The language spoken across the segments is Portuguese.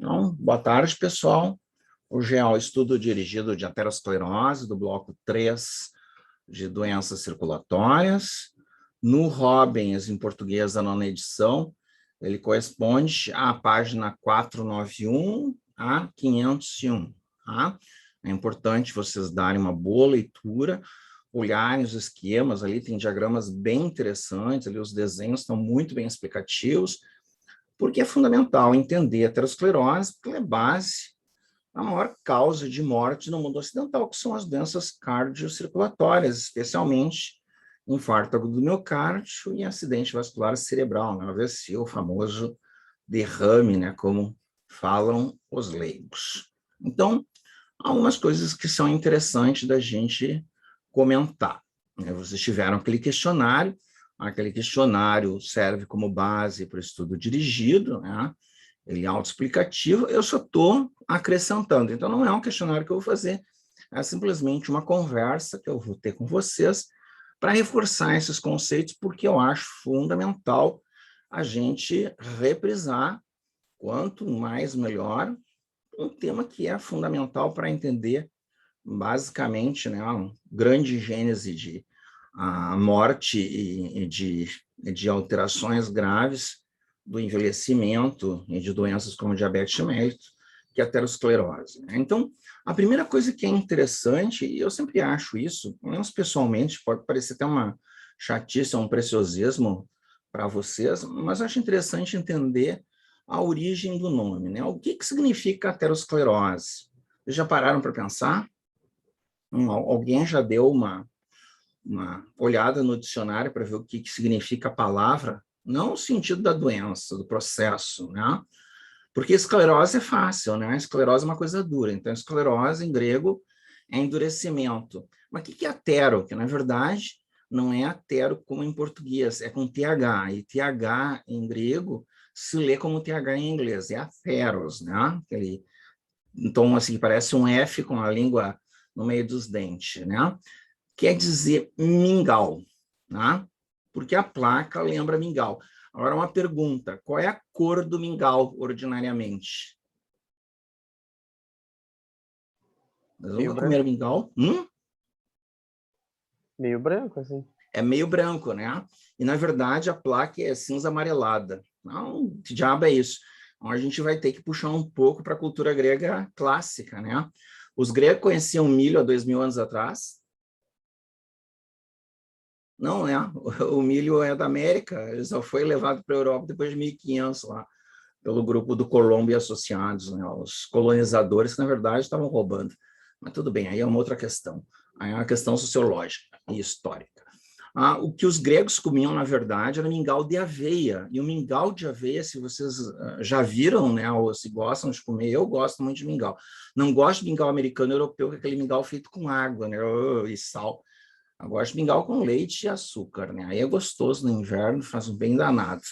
Então, boa tarde, pessoal. Hoje é o estudo dirigido de aterosclerose, do bloco 3 de doenças circulatórias. No Robbins, em português, da nona edição, ele corresponde à página 491 a 501. Tá? É importante vocês darem uma boa leitura, olharem os esquemas, ali tem diagramas bem interessantes, ali os desenhos estão muito bem explicativos, porque é fundamental entender a aterosclerose, porque ela é base, a maior causa de morte no mundo ocidental, que são as doenças cardiocirculatórias, especialmente infarto agudo do miocárdio e acidente vascular cerebral, né? AVC, o famoso derrame, né? Como falam os leigos. Então, há algumas coisas que são interessantes da gente comentar. Vocês tiveram aquele questionário serve como base para o estudo dirigido, né? Ele é autoexplicativo, eu só estou acrescentando. Então, não é um questionário que eu vou fazer, é simplesmente uma conversa que eu vou ter com vocês para reforçar esses conceitos, porque eu acho fundamental a gente reprisar, quanto mais melhor, um tema que é fundamental para entender, basicamente, né, uma grande gênese de a morte e de alterações graves do envelhecimento e de doenças como diabetes mellitus, que é a aterosclerose. Então, a primeira coisa que é interessante, e eu sempre acho isso, pelo menos pessoalmente, pode parecer até uma chatice, um preciosismo para vocês, mas eu acho interessante entender a origem do nome, né? O que significa aterosclerose? Vocês já pararam para pensar? Alguém já deu uma olhada no dicionário para ver o que significa a palavra? Não o sentido da doença, do processo, né? Porque esclerose é fácil, né? Esclerose é uma coisa dura. Então, esclerose, em grego, é endurecimento. Mas o que é atero? Que, na verdade, não é atero como em português, é com TH. E TH, em grego, se lê como TH em inglês. É atheros, né? Aquele tom, assim, que parece um F com a língua no meio dos dentes, né? Quer dizer mingau, né? Porque a placa lembra mingau. Agora, uma pergunta: qual é a cor do mingau, ordinariamente? Nós Meio vamos comer branco. mingau? Meio branco, assim. É meio branco, né? E, na verdade, a placa é cinza amarelada. Não, que diabo é isso? Então, a gente vai ter que puxar um pouco para a cultura grega clássica, né? Os gregos conheciam milho há 2000 anos atrás? Não, né? O milho é da América, ele só foi levado para a Europa depois de 1500 lá, pelo grupo do Colombo e Associados, né? Os colonizadores que, na verdade, estavam roubando. Mas tudo bem, aí é uma outra questão. Aí é uma questão sociológica e histórica. O que os gregos comiam, na verdade, era mingau de aveia. E o mingau de aveia, se vocês já viram, né, ou se gostam de comer, eu gosto muito de mingau. Não gosto de mingau americano europeu, que é aquele mingau feito com água, né, e sal. Eu gosto de mingau com leite e açúcar, né? Aí é gostoso no inverno, faz um bem danado.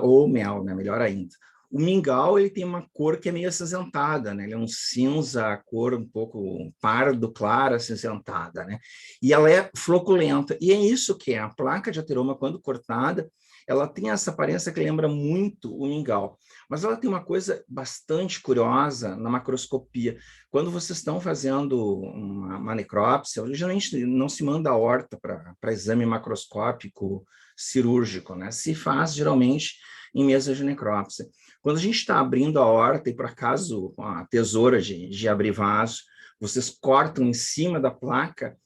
Ou mel, né? Melhor ainda. O mingau, ele tem uma cor que é meio acinzentada, né? Ele é um cinza, cor um pouco pardo, clara, acinzentada, né? E ela é floculenta. E é isso que é. A placa de ateroma, quando cortada, ela tem essa aparência que lembra muito o mingau. Mas ela tem uma coisa bastante curiosa na macroscopia. Quando vocês estão fazendo uma necrópsia, geralmente não se manda a aorta para exame macroscópico cirúrgico, né? Se faz, geralmente, em mesa de necrópsia. Quando a gente está abrindo a aorta, e por acaso a tesoura de abrir vaso, vocês cortam em cima da placa,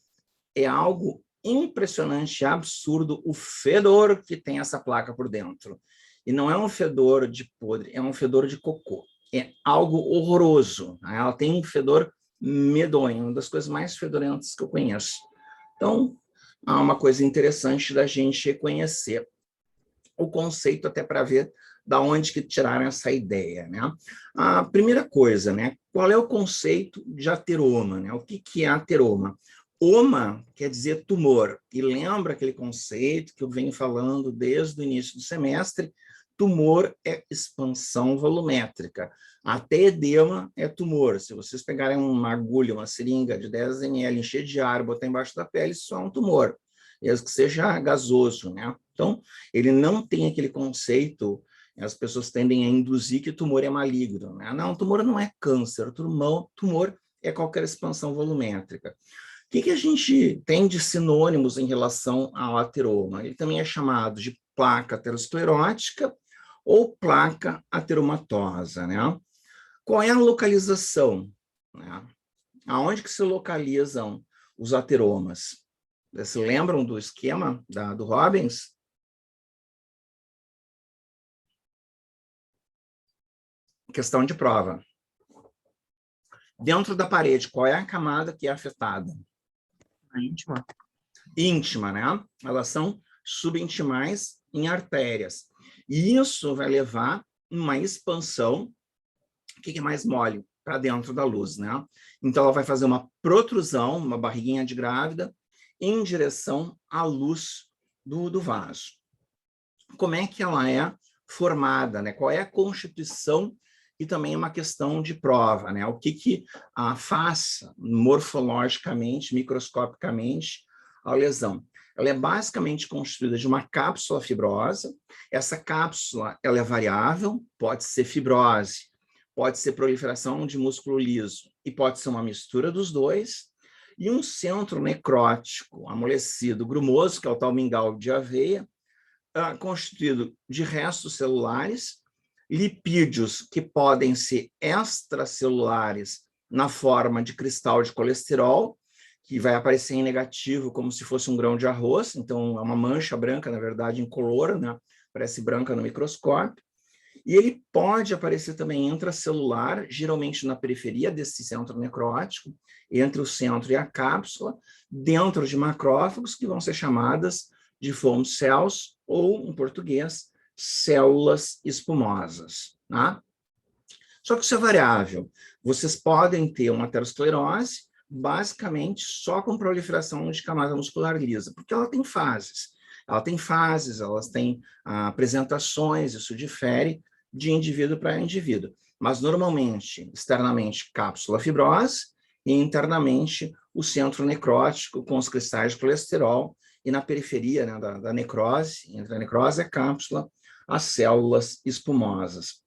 é algo impressionante, absurdo, o fedor que tem essa placa por dentro. E não é um fedor de podre, é um fedor de cocô. É algo horroroso. Né? Ela tem um fedor medonho, uma das coisas mais fedorentas que eu conheço. Então, há uma coisa interessante da gente reconhecer o conceito, até para ver da onde que tiraram essa ideia, né? A primeira coisa, né? Qual é o conceito de ateroma, né? O que é ateroma? Oma quer dizer tumor, e lembra aquele conceito que eu venho falando desde o início do semestre: tumor é expansão volumétrica. Até edema é tumor. Se vocês pegarem uma agulha, uma seringa de 10 ml, encher de ar e botar embaixo da pele, isso é um tumor, mesmo que seja gasoso, né? Então, ele não tem aquele conceito as pessoas tendem a induzir que tumor é maligno, né? Não, tumor não é câncer, tumor é qualquer expansão volumétrica. O que a gente tem de sinônimos em relação ao ateroma? Ele também é chamado de placa aterosclerótica ou placa ateromatosa, né? Qual é a localização, né? Aonde que se localizam os ateromas? Vocês se lembram do esquema do Robbins? Questão de prova. Dentro da parede, qual é a camada que é afetada? A íntima. Íntima, né? Elas são subintimais em artérias. E isso vai levar uma expansão, o que é mais mole? Para dentro da luz, né? Então, ela vai fazer uma protrusão, uma barriguinha de grávida, em direção à luz do vaso. Como é que ela é formada, né? Qual é a constituição? E também é uma questão de prova, né? O que faz morfologicamente, microscopicamente, a lesão. Ela é basicamente constituída de uma cápsula fibrosa. Essa cápsula ela é variável, pode ser fibrose, pode ser proliferação de músculo liso e pode ser uma mistura dos dois. E um centro necrótico amolecido, grumoso, que é o tal mingau de aveia, constituído de restos celulares, lipídios que podem ser extracelulares na forma de cristal de colesterol, que vai aparecer em negativo como se fosse um grão de arroz, então é uma mancha branca, na verdade, incolor, né? Parece branca no microscópio. E ele pode aparecer também intracelular, geralmente na periferia desse centro necrótico, entre o centro e a cápsula, dentro de macrófagos, que vão ser chamadas de foam cells, ou, em português, células espumosas. Tá? Só que isso é variável. Vocês podem ter uma aterosclerose, basicamente só com proliferação de camada muscular lisa, porque ela tem fases. Ela tem fases, elas têm apresentações, isso difere de indivíduo para indivíduo. Mas, normalmente, externamente, cápsula fibrose e internamente o centro necrótico com os cristais de colesterol e na periferia, né, da necrose, entre a necrose e a cápsula, as células espumosas.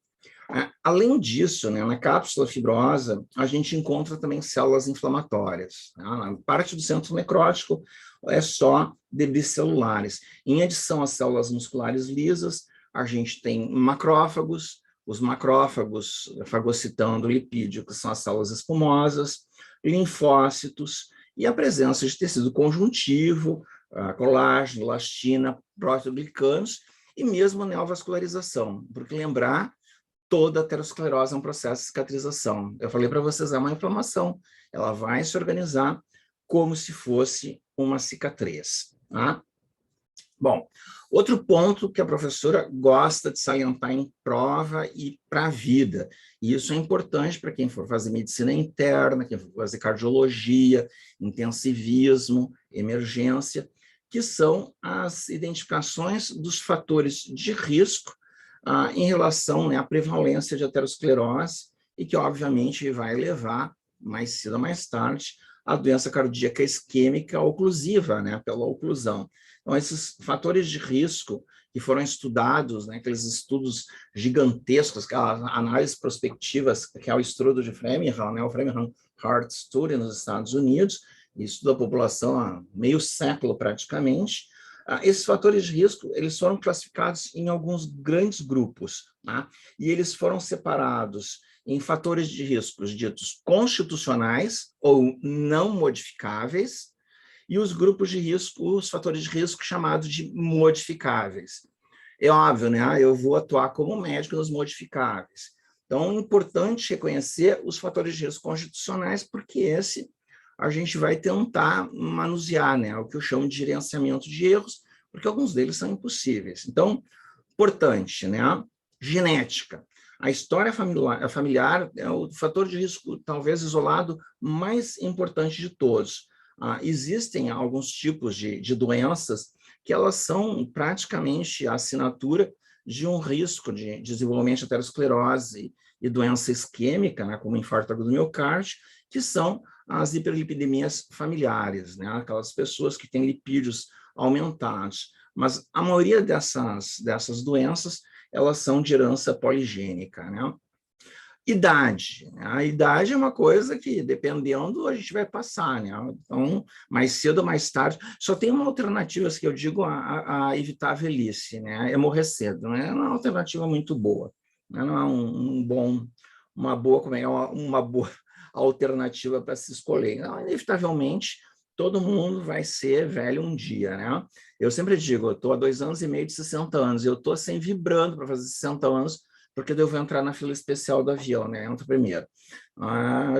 Além disso, né, na cápsula fibrosa, a gente encontra também células inflamatórias. Tá? Parte do centro necrótico é só debris celulares. Em adição às células musculares lisas, a gente tem macrófagos, os macrófagos fagocitando lipídio, que são as células espumosas, linfócitos e a presença de tecido conjuntivo, colágeno, elastina, proteoglicanos e mesmo neovascularização. Porque lembrar, toda aterosclerose é um processo de cicatrização. Eu falei para vocês, é uma inflamação. Ela vai se organizar como se fosse uma cicatriz. Tá? Bom, outro ponto que a professora gosta de salientar em prova e para a vida, e isso é importante para quem for fazer medicina interna, quem for fazer cardiologia, intensivismo, emergência, que são as identificações dos fatores de risco em relação, né, à prevalência de aterosclerose e que, obviamente, vai levar, mais cedo ou mais tarde, a doença cardíaca isquêmica oclusiva, né, pela oclusão. Então, esses fatores de risco que foram estudados, né, aqueles estudos gigantescos, aquelas análises prospectivas, que é o estudo de Framingham, né, o Framingham Heart Study nos Estados Unidos, estuda a população há meio século praticamente. Esses fatores de risco, eles foram classificados em alguns grandes grupos, tá? E eles foram separados em fatores de risco ditos constitucionais ou não modificáveis, e os grupos de risco, os fatores de risco chamados de modificáveis. É óbvio, né? Eu vou atuar como médico nos modificáveis. Então, é importante reconhecer os fatores de risco constitucionais, porque esse a gente vai tentar manusear, né? O que eu chamo de gerenciamento de erros, porque alguns deles são impossíveis. Então, importante, né? Genética. A história familiar é o fator de risco, talvez isolado, mais importante de todos. Existem alguns tipos de doenças que elas são praticamente a assinatura de um risco de desenvolvimento de aterosclerose e doença isquêmica, né, como infarto agudo do miocárdio, que são as hiperlipidemias familiares, né, aquelas pessoas que têm lipídios aumentados. Mas a maioria dessas doenças, elas são de herança poligênica, né? Idade. A idade é uma coisa que, dependendo, a gente vai passar, né? Então, mais cedo ou mais tarde. Só tem uma alternativa, que eu digo, a evitar a velhice, né? É morrer cedo. Não é uma alternativa muito boa. Né? Não é uma boa, como é, uma boa alternativa para se escolher. Então, inevitavelmente, todo mundo vai ser velho um dia, né? Eu sempre digo, eu estou há 2 anos e meio de 60 anos, eu estou assim, vibrando para fazer 60 anos, porque eu vou entrar na fila especial do avião, né? Entra primeiro.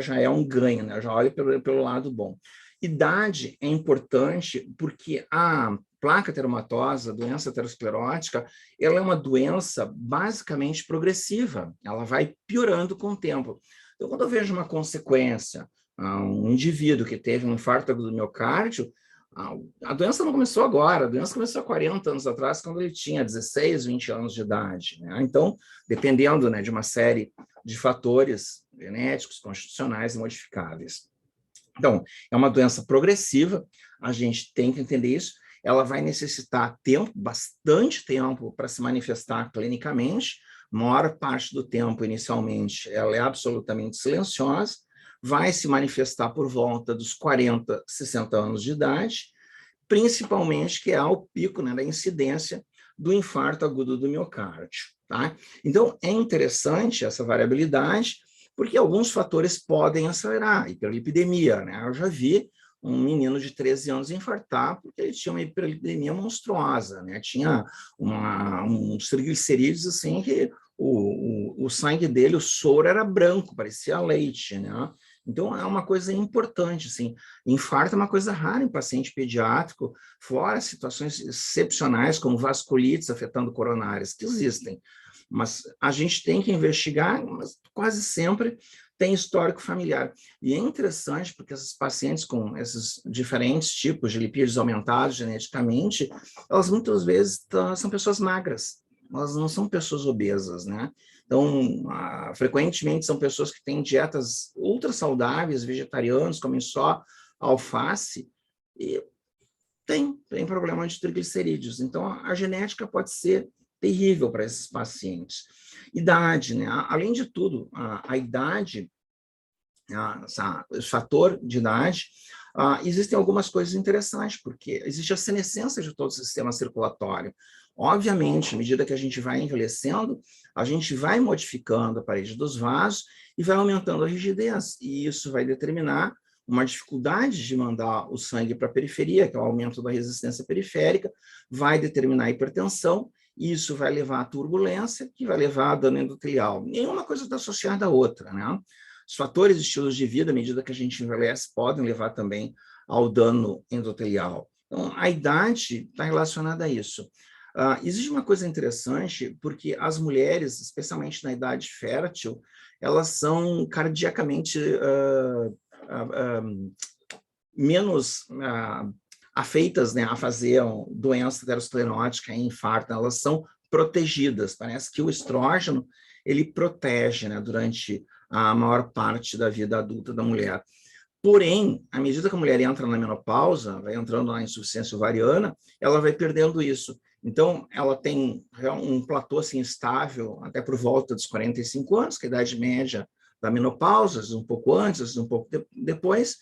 Já é um ganho, né? Já olho pelo lado bom. Idade é importante porque a placa ateromatosa, a doença aterosclerótica, ela é uma doença basicamente progressiva. Ela vai piorando com o tempo. Então, quando eu vejo uma consequência, um indivíduo que teve um infarto agudo do miocárdio, a doença não começou agora, a doença começou há 40 anos atrás, quando ele tinha 16, 20 anos de idade. Né? Então, dependendo, né, de uma série de fatores genéticos, constitucionais e modificáveis. Então, é uma doença progressiva, a gente tem que entender isso, ela vai necessitar tempo, bastante tempo, para se manifestar clinicamente, maior parte do tempo, inicialmente, ela é absolutamente silenciosa, vai se manifestar por volta dos 40, 60 anos de idade, principalmente que é o pico, né, da incidência do infarto agudo do miocárdio. Tá? Então, é interessante essa variabilidade, porque alguns fatores podem acelerar, hiperlipidemia, né? Eu já vi um menino de 13 anos infartar porque ele tinha uma hiperlipidemia monstruosa, né? Tinha uns triglicerídeos assim que o sangue dele, o soro era branco, parecia leite, né? Então, é uma coisa importante, assim. Infarto é uma coisa rara em paciente pediátrico, fora situações excepcionais, como vasculites afetando coronárias, que existem. Mas a gente tem que investigar, mas quase sempre tem histórico familiar. E é interessante porque esses pacientes com esses diferentes tipos de lipídios aumentados geneticamente, elas muitas vezes são pessoas magras, elas não são pessoas obesas, né? Então, frequentemente são pessoas que têm dietas ultra saudáveis, vegetarianos, comem só alface, e tem problema de triglicerídeos. Então, a genética pode ser terrível para esses pacientes. Idade, né? Além de tudo, a idade, o fator de idade, existem algumas coisas interessantes, porque existe a senescência de todo o sistema circulatório. Obviamente, à medida que a gente vai envelhecendo, a gente vai modificando a parede dos vasos e vai aumentando a rigidez, e isso vai determinar uma dificuldade de mandar o sangue para a periferia, que é o aumento da resistência periférica, vai determinar a hipertensão, e isso vai levar à turbulência, que vai levar a dano endotelial. Nenhuma coisa está associada à outra, né? Os fatores de estilos de vida, à medida que a gente envelhece, podem levar também ao dano endotelial. Então, a idade está relacionada a isso. Existe uma coisa interessante, porque as mulheres, especialmente na idade fértil, elas são cardiacamente menos afeitas, né, a fazer doença aterosclerótica e infarto, elas são protegidas. Parece que o estrógeno ele protege, né, durante a maior parte da vida adulta da mulher. Porém, à medida que a mulher entra na menopausa, vai entrando na insuficiência ovariana, ela vai perdendo isso. Então, ela tem um platô assim, estável até por volta dos 45 anos, que é a idade média da menopausa, às vezes um pouco antes, às vezes um pouco depois.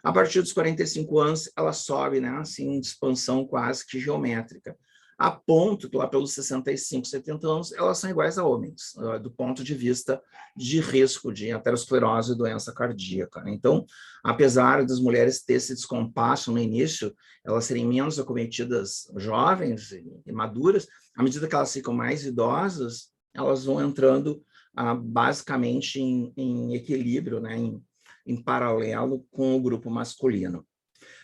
A partir dos 45 anos, ela sobe, né, assim, de expansão quase que geométrica, a ponto que lá pelos 65, 70 anos, elas são iguais a homens, do ponto de vista de risco de aterosclerose e doença cardíaca. Então, apesar das mulheres ter esse descompasso no início, elas serem menos acometidas jovens e maduras, à medida que elas ficam mais idosas, elas vão entrando basicamente em equilíbrio, né, em paralelo com o grupo masculino.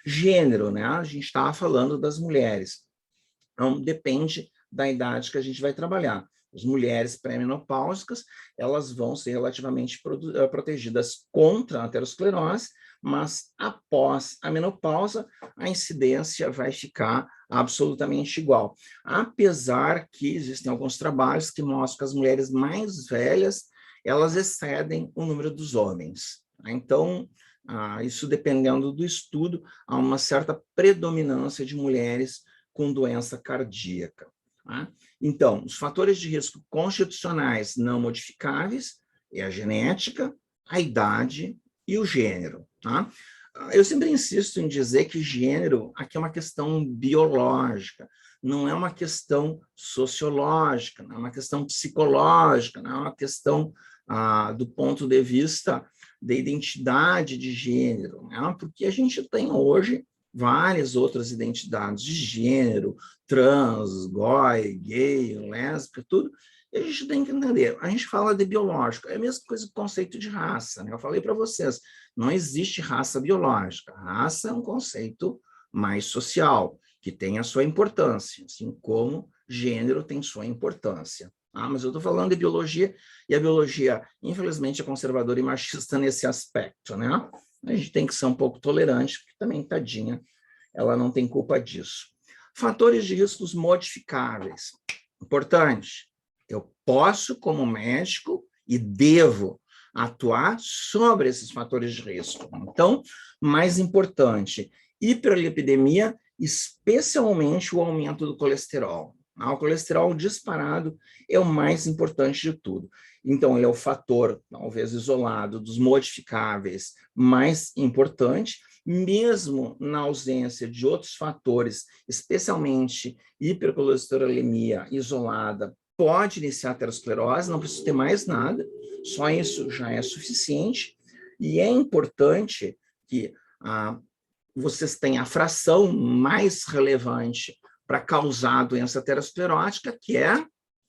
Gênero, né? A gente estava falando das mulheres. Então, depende da idade que a gente vai trabalhar. As mulheres pré-menopáusicas, elas vão ser relativamente protegidas contra a aterosclerose, mas após a menopausa, a incidência vai ficar absolutamente igual. Apesar que existem alguns trabalhos que mostram que as mulheres mais velhas, elas excedem o número dos homens. Então, isso dependendo do estudo, há uma certa predominância de mulheres com doença cardíaca. Tá? Então, os fatores de risco constitucionais não modificáveis é a genética, a idade e o gênero, tá? Eu sempre insisto em dizer que gênero aqui é uma questão biológica, não é uma questão sociológica, não é uma questão psicológica, não é uma questão do ponto de vista da identidade de gênero, né? Porque a gente tem hoje várias outras identidades de gênero, trans, goi, gay, lésbica, tudo, e a gente tem que entender, a gente fala de biológico, é a mesma coisa que o conceito de raça, né? Eu falei para vocês, não existe raça biológica, raça é um conceito mais social, que tem a sua importância, assim como gênero tem sua importância. Mas eu estou falando de biologia, e a biologia, infelizmente, é conservadora e machista nesse aspecto, né? A gente tem que ser um pouco tolerante, porque também, tadinha, ela não tem culpa disso. Fatores de riscos modificáveis. Importante, eu posso, como médico, e devo atuar sobre esses fatores de risco. Então, mais importante, hiperlipidemia, especialmente o aumento do colesterol. O colesterol disparado é o mais importante de tudo. Então, ele é o fator, talvez isolado, dos modificáveis mais importante, mesmo na ausência de outros fatores, especialmente hipercolesterolemia isolada, pode iniciar aterosclerose, não precisa ter mais nada, só isso já é suficiente, e é importante que vocês tenham a fração mais relevante para causar a doença aterosclerótica, que é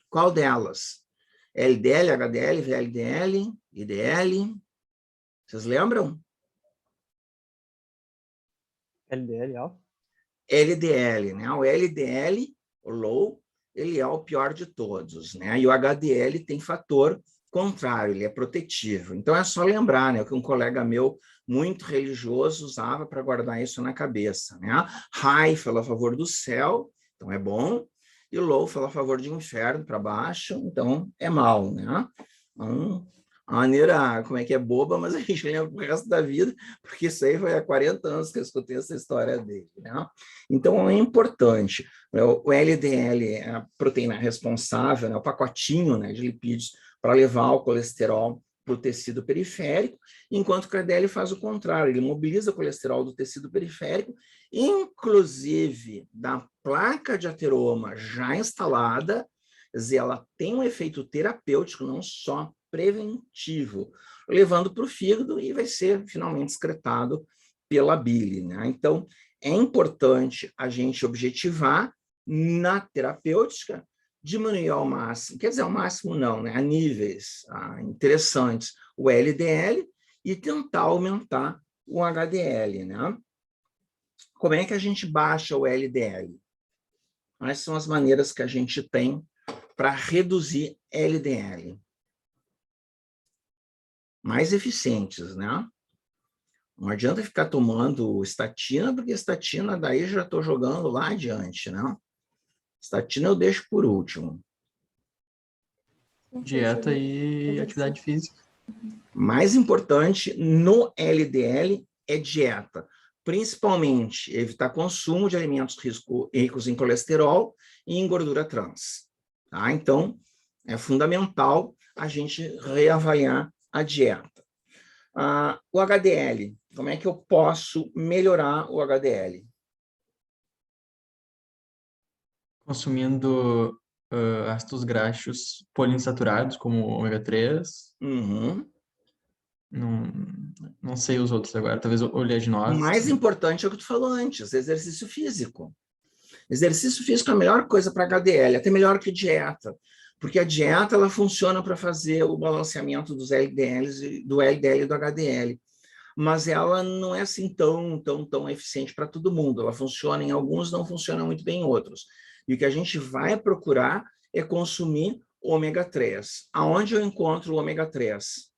qual delas? LDL, HDL, VLDL, IDL, vocês lembram? LDL alto? LDL, né? O LDL, o low, ele é o pior de todos, né? E o HDL tem fator contrário, ele é protetivo. Então é só lembrar, né, que um colega meu muito religioso usava para guardar isso na cabeça, né? High fala a favor do céu, então é bom, e low fala a favor de inferno para baixo, então é mal, né? Então, a maneira, como é que é boba, mas a gente lembra o resto da vida, porque isso aí foi há 40 anos que eu escutei essa história dele, né? Então, é importante. O LDL é a proteína responsável, né, o pacotinho, né, de lipídios para levar o colesterol para o tecido periférico, enquanto que o HDL faz o contrário, ele mobiliza o colesterol do tecido periférico, inclusive da placa de ateroma já instalada, quer dizer, ela tem um efeito terapêutico, não só preventivo, levando para o fígado e vai ser finalmente excretado pela bile, né? Então, é importante a gente objetivar na terapêutica diminuir ao máximo, quer dizer, ao máximo não, né? A níveis interessantes o LDL e tentar aumentar o HDL, né? Como é que a gente baixa o LDL? Quais são as maneiras que a gente tem para reduzir LDL? Mais eficientes, né? Não adianta ficar tomando estatina, porque estatina daí já estou jogando lá adiante, né? Estatina eu deixo por último. Dieta e atividade física. Mais importante no LDL é dieta, principalmente evitar consumo de alimentos ricos em colesterol e em gordura trans. Tá? Então, é fundamental a gente reavaliar a dieta. O HDL, como é que eu posso melhorar o HDL? Consumindo ácidos graxos poliinsaturados, como ômega 3. Uhum. Não sei os outros agora, talvez oleaginosas. O mais importante é o que tu falou antes, exercício físico. Exercício físico é a melhor coisa para HDL, até melhor que dieta, porque a dieta ela funciona para fazer o balanceamento dos LDLs, do LDL e do HDL, mas ela não é assim tão eficiente para todo mundo. Ela funciona em alguns, não funciona muito bem em outros. E o que a gente vai procurar é consumir ômega 3. Aonde eu encontro o ômega 3?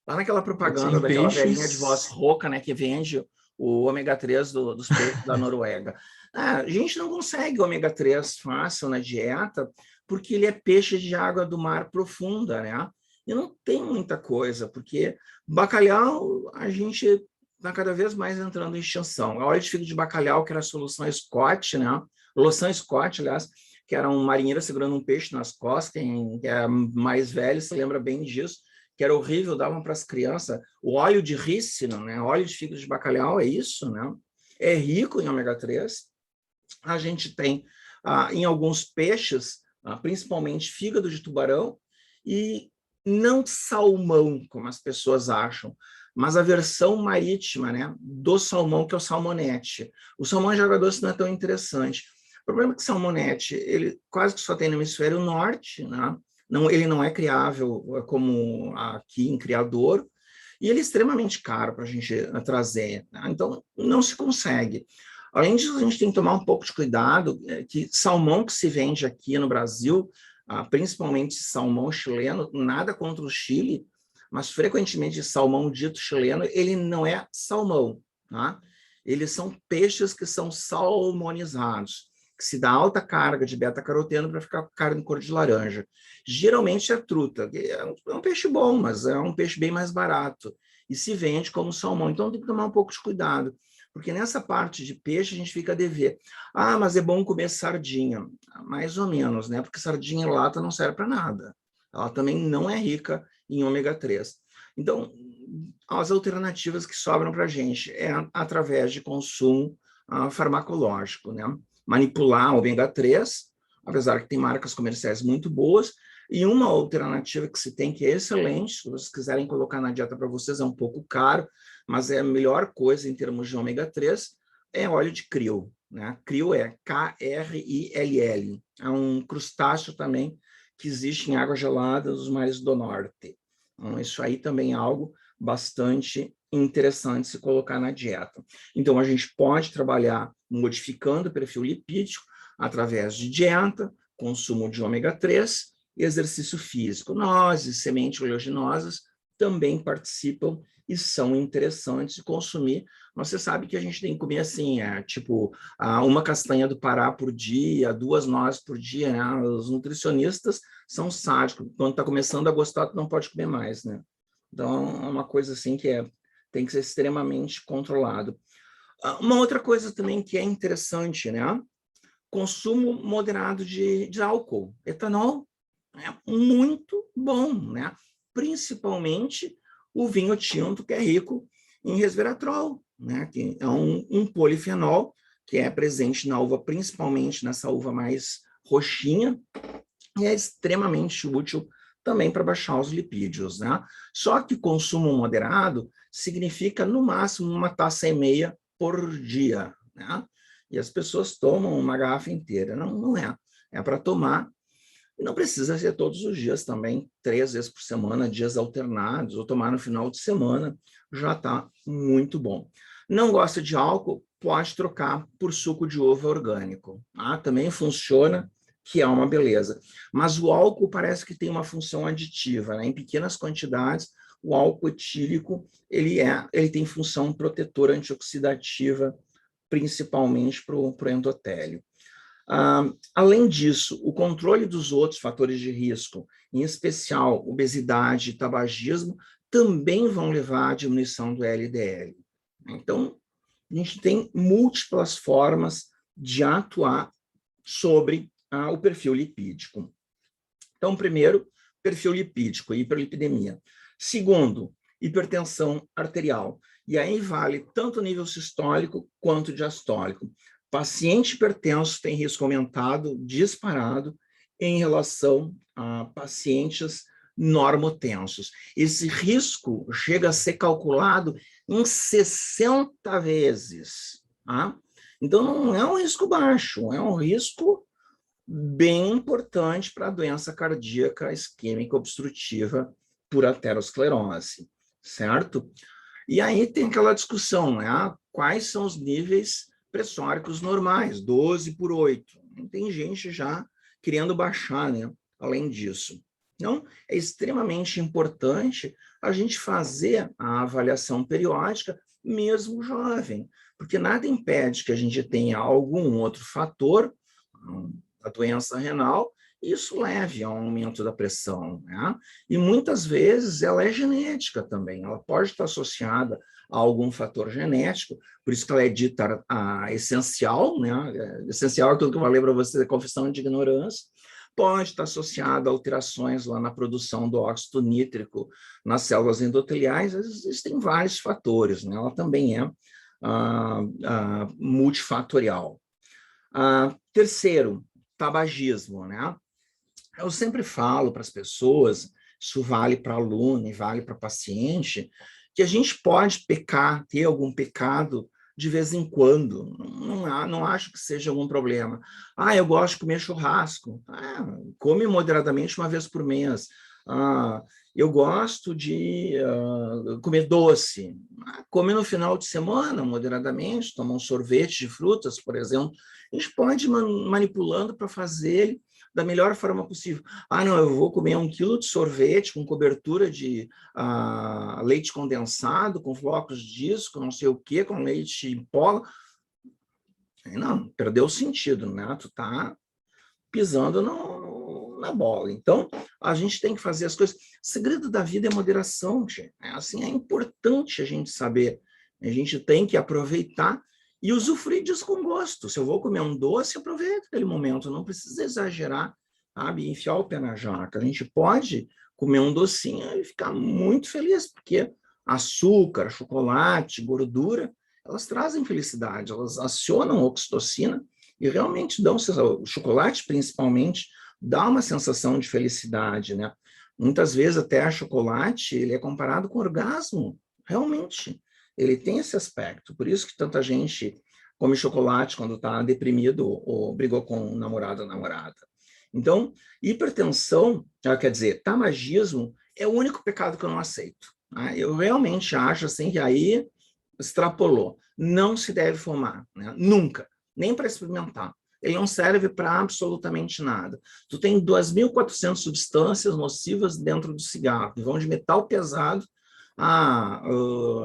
Lá naquela propaganda daquela velhinha de voz rouca, né, que vende o ômega 3 dos peixes da Noruega. A gente não consegue ômega 3 fácil na dieta, porque ele é peixe de água do mar profunda, né? E não tem muita coisa, porque bacalhau a gente está cada vez mais entrando em extinção. A óleo de fígado de bacalhau, que era a solução Scott, né? Loção Scott, aliás, que era um marinheiro segurando um peixe nas costas, quem é mais velho se lembra bem disso, que era horrível, davam para as crianças. O óleo de rícino, né? Óleo de fígado de bacalhau é isso, né? É rico em ômega 3. A gente tem em alguns peixes, principalmente fígado de tubarão, e não salmão, como as pessoas acham, mas a versão marítima, né, do salmão, que é o salmonete. O salmão de água doce não é tão interessante. O problema é que o salmonete, ele quase que só tem no hemisfério norte, né? Ele não é criável como aqui em criador, e ele é extremamente caro para a gente trazer, né? Então, não se consegue. Além disso, a gente tem que tomar um pouco de cuidado, que salmão que se vende aqui no Brasil, principalmente salmão chileno, nada contra o Chile, mas frequentemente salmão dito chileno, ele não é salmão, tá? Eles são peixes que são salmonizados, que se dá alta carga de beta-caroteno para ficar com carne cor de laranja. Geralmente é truta, que é um peixe bom, mas é um peixe bem mais barato, e se vende como salmão. Então tem que tomar um pouco de cuidado, porque nessa parte de peixe a gente fica a dever. Mas é bom comer sardinha. Mais ou menos, né? Porque sardinha em lata não serve para nada. Ela também não é rica em ômega 3. Então, as alternativas que sobram para a gente é através de consumo farmacológico, né? Manipular ômega 3, apesar que tem marcas comerciais muito boas, e uma alternativa que se tem que é excelente, se vocês quiserem colocar na dieta para vocês, é um pouco caro, mas é a melhor coisa em termos de ômega 3, é óleo de krill, né? Krill é Krill, é um crustáceo também que existe em água gelada dos mares do norte. Então, isso aí também é algo bastante interessante se colocar na dieta. Então, a gente pode trabalhar modificando o perfil lipídico através de dieta, consumo de ômega 3 e exercício físico. Nozes, sementes oleaginosas também participam e são interessantes de consumir. Mas você sabe que a gente tem que comer assim, tipo, uma castanha do Pará por dia, 2 nozes por dia, né? Os nutricionistas são sádicos. Quando está começando a gostar, tu não pode comer mais, né? Então, é uma coisa assim que tem que ser extremamente controlado. Uma outra coisa também que é interessante, né? Consumo moderado de álcool. Etanol é muito bom, né? Principalmente o vinho tinto, que é rico em resveratrol, né? Que é um polifenol que é presente na uva, principalmente nessa uva mais roxinha, e é extremamente útil também para baixar os lipídios, né? Só que consumo moderado significa, no máximo, 1,5 taças por dia, né? E as pessoas tomam uma garrafa inteira. Não é. É para tomar. E não precisa ser todos os dias também, 3 vezes por semana, dias alternados, ou tomar no final de semana, já está muito bom. Não gosta de álcool? Pode trocar por suco de uva orgânico. Também funciona, que é uma beleza. Mas o álcool parece que tem uma função aditiva, né? Em pequenas quantidades, o álcool etílico ele tem função protetora antioxidativa, principalmente para o endotélio. Além disso, o controle dos outros fatores de risco, em especial obesidade e tabagismo, também vão levar à diminuição do LDL. Então, a gente tem múltiplas formas de atuar sobre o perfil lipídico. Então, primeiro, perfil lipídico, hiperlipidemia. Segundo, hipertensão arterial. E aí vale tanto o nível sistólico quanto diastólico. Paciente hipertenso tem risco aumentado, disparado, em relação a pacientes normotensos. Esse risco chega a ser calculado em 60 vezes. Tá? Então, não é um risco baixo, é um risco bem importante para a doença cardíaca isquêmica obstrutiva por aterosclerose, certo? E aí tem aquela discussão, né? Quais são os níveis pressóricos normais, 12 por 8. Tem gente já querendo baixar, né? Além disso. Então, é extremamente importante a gente fazer a avaliação periódica, mesmo jovem, porque nada impede que a gente tenha algum outro fator, a doença renal, isso leve a um aumento da pressão, né? E muitas vezes ela é genética também, ela pode estar associada a algum fator genético, por isso que ela é dita essencial, né? Essencial é aquilo que eu falei para você, da confissão de ignorância, pode estar associada a alterações lá na produção do óxido nítrico nas células endoteliais, existem vários fatores, né? Ela também é multifatorial. Terceiro, tabagismo, né? Eu sempre falo para as pessoas, isso vale para aluno e vale para paciente, que a gente pode pecar, ter algum pecado de vez em quando, não acho que seja algum problema. Eu gosto de comer churrasco, come moderadamente uma vez por mês. Eu gosto de comer doce, come no final de semana, moderadamente, toma um sorvete de frutas, por exemplo. A gente pode ir manipulando para fazer ele da melhor forma possível. Não, eu vou comer 1 quilo de sorvete com cobertura de leite condensado, com flocos disso, com não sei o quê, com leite em pó. Não, perdeu o sentido, né? Tu tá pisando na bola. Então, a gente tem que fazer as coisas. O segredo da vida é moderação, gente. Assim, é importante a gente saber. A gente tem que aproveitar e usufruir disso com gosto. Se eu vou comer um doce, aproveita aquele momento, não precisa exagerar, sabe? Enfiar o pé na jaca. A gente pode comer um docinho e ficar muito feliz, porque açúcar, chocolate, gordura, elas trazem felicidade, elas acionam oxitocina e realmente dão, o chocolate principalmente, dá uma sensação de felicidade, né? Muitas vezes até chocolate, ele é comparado com orgasmo, realmente. Ele tem esse aspecto, por isso que tanta gente come chocolate quando está deprimido ou brigou com um namorado ou namorada. Então, hipertensão, quer dizer, tabagismo é o único pecado que eu não aceito. Eu realmente acho assim que aí extrapolou. Não se deve fumar, né? Nunca, nem para experimentar. Ele não serve para absolutamente nada. Tu tem 2.400 substâncias nocivas dentro do cigarro, que vão de metal pesado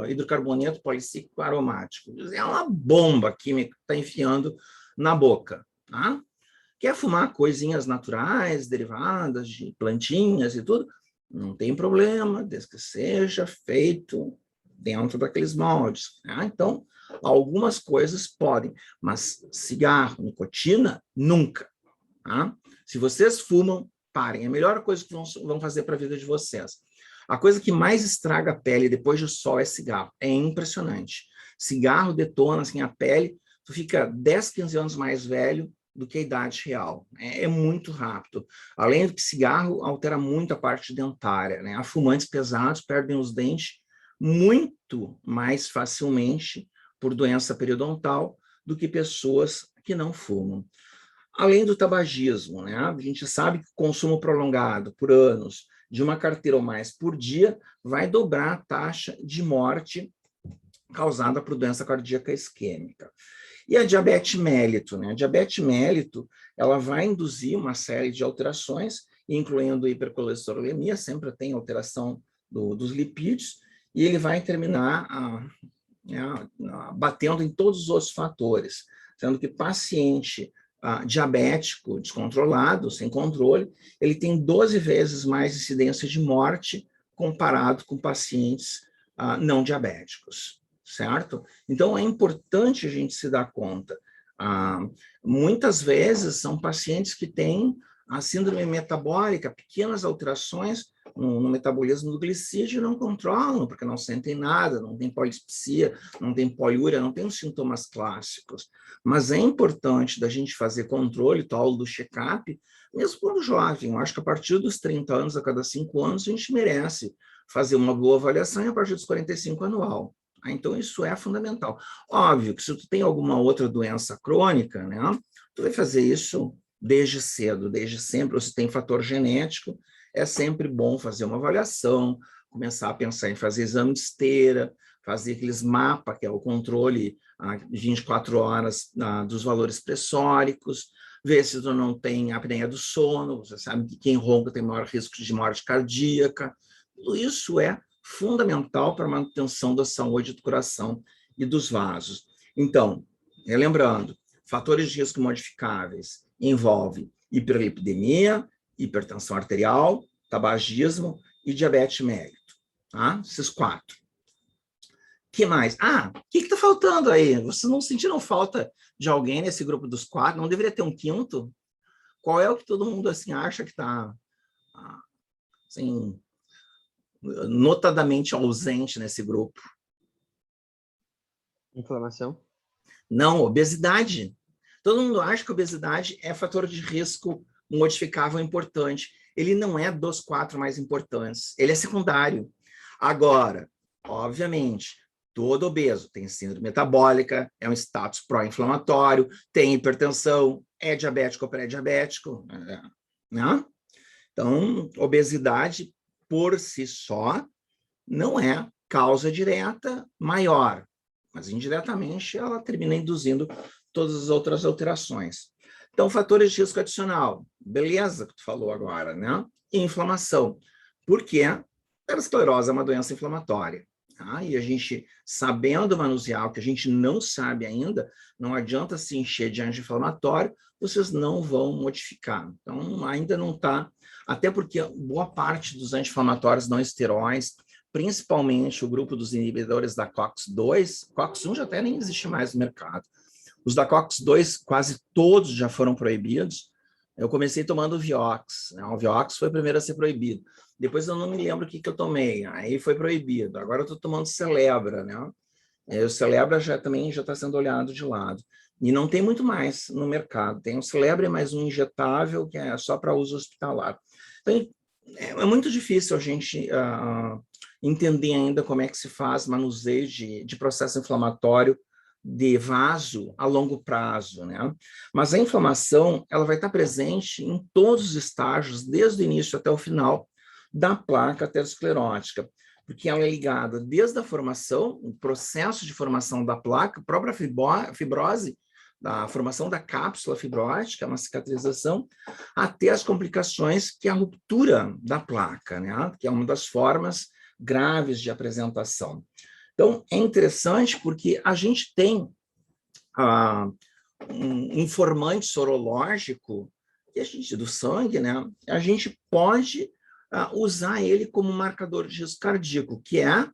hidrocarboneto policíclico aromático. É uma bomba química que está enfiando na boca. Tá? Quer fumar coisinhas naturais, derivadas de plantinhas e tudo? Não tem problema, desde que seja feito dentro daqueles moldes. Tá? Então, algumas coisas podem, mas cigarro, nicotina, nunca. Tá? Se vocês fumam, parem. É a melhor coisa que vão fazer para a vida de vocês. A coisa que mais estraga a pele depois do sol é cigarro. É impressionante. Cigarro detona assim, a pele, tu fica 10, 15 anos mais velho do que a idade real. É muito rápido. Além do que cigarro altera muito a parte dentária. Né? Fumantes pesados perdem os dentes muito mais facilmente por doença periodontal do que pessoas que não fumam. Além do tabagismo, né? A gente sabe que o consumo prolongado por anos de uma carteira ou mais por dia vai dobrar a taxa de morte causada por doença cardíaca isquêmica. E a diabetes mellito, né? A diabetes mellito, ela vai induzir uma série de alterações, incluindo hipercolesterolemia, sempre tem alteração dos lipídios, e ele vai terminar batendo em todos os outros fatores, sendo que paciente diabético descontrolado, sem controle, ele tem 12 vezes mais incidência de morte comparado com pacientes não diabéticos, certo? Então, é importante a gente se dar conta. Muitas vezes são pacientes que têm a síndrome metabólica, pequenas alterações no metabolismo do glicídio, não controlam, porque não sentem nada, não tem polispsia, não tem poliúria, não tem os sintomas clássicos. Mas é importante da gente fazer controle tal do check-up, mesmo quando jovem. Eu acho que a partir dos 30 anos, a cada 5 anos, a gente merece fazer uma boa avaliação e a partir dos 45 anual. Então, isso é fundamental. Óbvio que se tu tem alguma outra doença crônica, né, tu vai fazer isso desde cedo, desde sempre, ou se tem fator genético, é sempre bom fazer uma avaliação, começar a pensar em fazer exame de esteira, fazer aqueles mapas, que é o controle 24 horas dos valores pressóricos, ver se tu não tem apneia do sono, você sabe que quem ronca tem maior risco de morte cardíaca. Tudo isso é fundamental para a manutenção da saúde do coração e dos vasos. Então, lembrando, fatores de risco modificáveis envolvem hiperlipidemia, hipertensão arterial, tabagismo e diabetes mellitus, tá? Esses 4. Que mais? O que está faltando aí? Vocês não sentiram falta de alguém nesse grupo dos 4? Não deveria ter um 5º? Qual é o que todo mundo assim acha que está assim, notadamente ausente nesse grupo? Inflamação. Não, obesidade. Todo mundo acha que obesidade é fator de risco modificável importante. Ele não é dos 4 mais importantes. Ele é secundário. Agora, obviamente, todo obeso tem síndrome metabólica, é um status pró-inflamatório, tem hipertensão, é diabético ou pré-diabético, né? Então, obesidade por si só não é causa direta maior, mas indiretamente ela termina induzindo todas as outras alterações. Então, fatores de risco adicional, beleza, que tu falou agora, né? Inflamação. Por quê? A esclerose é uma doença inflamatória. Tá? E a gente, sabendo manusear o que a gente não sabe ainda, não adianta se encher de anti-inflamatório, vocês não vão modificar. Então, ainda não está, até porque boa parte dos anti-inflamatórios não esteroides, principalmente o grupo dos inibidores da COX-2, COX-1 já até nem existe mais no mercado. Os da COX-2, quase todos já foram proibidos. Eu comecei tomando o Vioxx, né? O Vioxx foi o primeiro a ser proibido. Depois eu não me lembro o que eu tomei, aí foi proibido. Agora eu estou tomando Celebra, né? O Celebra também já está sendo olhado de lado. E não tem muito mais no mercado. Tem o Celebra mais um injetável, que é só para uso hospitalar. Então, é muito difícil a gente entender ainda como é que se faz manuseio de processo inflamatório de vaso a longo prazo, né? Mas a inflamação, ela vai estar presente em todos os estágios, desde o início até o final da placa aterosclerótica, porque ela é ligada desde a formação, o processo de formação da placa, a própria fibrose, da formação da cápsula fibrótica, uma cicatrização, até as complicações, que é a ruptura da placa, né? Que é uma das formas graves de apresentação. Então, é interessante porque a gente tem um informante sorológico que a gente, do sangue, né? A gente pode usar ele como marcador de risco cardíaco, que é a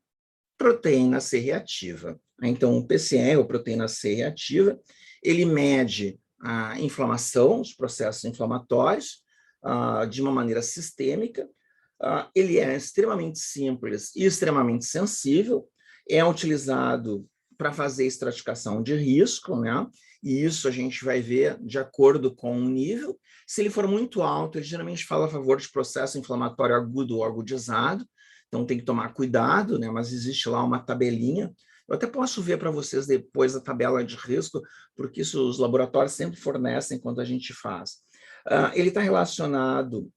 proteína C reativa. Então, o PCE, ou proteína C reativa, ele mede a inflamação, os processos inflamatórios, de uma maneira sistêmica. Ele é extremamente simples e extremamente sensível, é utilizado para fazer estratificação de risco, né? E isso a gente vai ver de acordo com o nível. Se ele for muito alto, ele geralmente fala a favor de processo inflamatório agudo ou agudizado, então tem que tomar cuidado, né? Mas existe lá uma tabelinha. Eu até posso ver para vocês depois a tabela de risco, porque isso os laboratórios sempre fornecem quando a gente faz. Ele está relacionado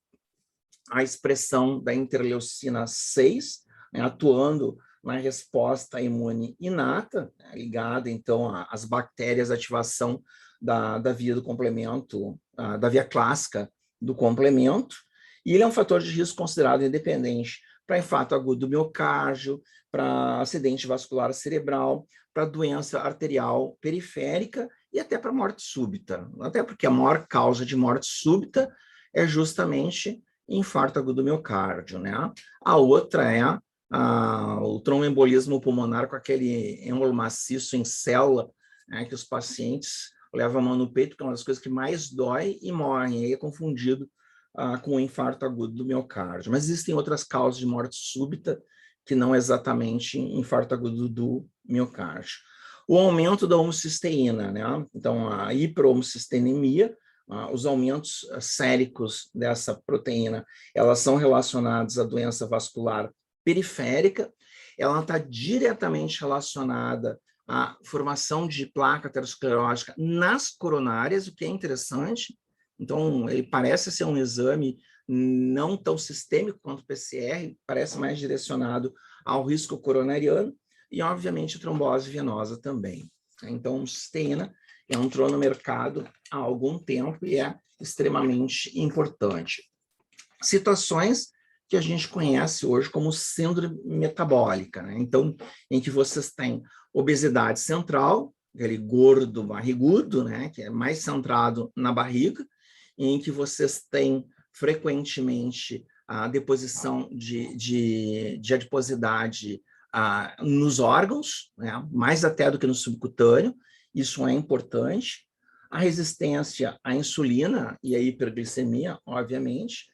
à expressão da interleucina 6, né, atuando na resposta imune inata, né, ligada, então, às bactérias, ativação da via do complemento, da via clássica do complemento, e ele é um fator de risco considerado independente para infarto agudo do miocárdio, para acidente vascular cerebral, para doença arterial periférica e até para morte súbita. Até porque a maior causa de morte súbita é justamente infarto agudo do miocárdio, né? A outra é o tromboembolismo pulmonar com aquele êmbolo maciço em célula, né, que os pacientes levam a mão no peito, que é uma das coisas que mais dói e morrem, e aí é confundido com o infarto agudo do miocárdio. Mas existem outras causas de morte súbita que não exatamente infarto agudo do miocárdio. O aumento da homocisteína, né? Então, a hiperhomocisteinemia, os aumentos séricos dessa proteína, elas são relacionadas à doença vascular periférica, ela está diretamente relacionada à formação de placa aterosclerótica nas coronárias, o que é interessante. Então, ele parece ser um exame não tão sistêmico quanto o PCR, parece mais direcionado ao risco coronariano e, obviamente, a trombose venosa também. Então, cisteína entrou no mercado há algum tempo e é extremamente importante. Situações que a gente conhece hoje como síndrome metabólica, né? Então, em que vocês têm obesidade central, aquele gordo barrigudo, né? Que é mais centrado na barriga, em que vocês têm frequentemente a deposição de adiposidade nos órgãos, né? Mais até do que no subcutâneo, isso é importante. A resistência à insulina e à hiperglicemia, obviamente.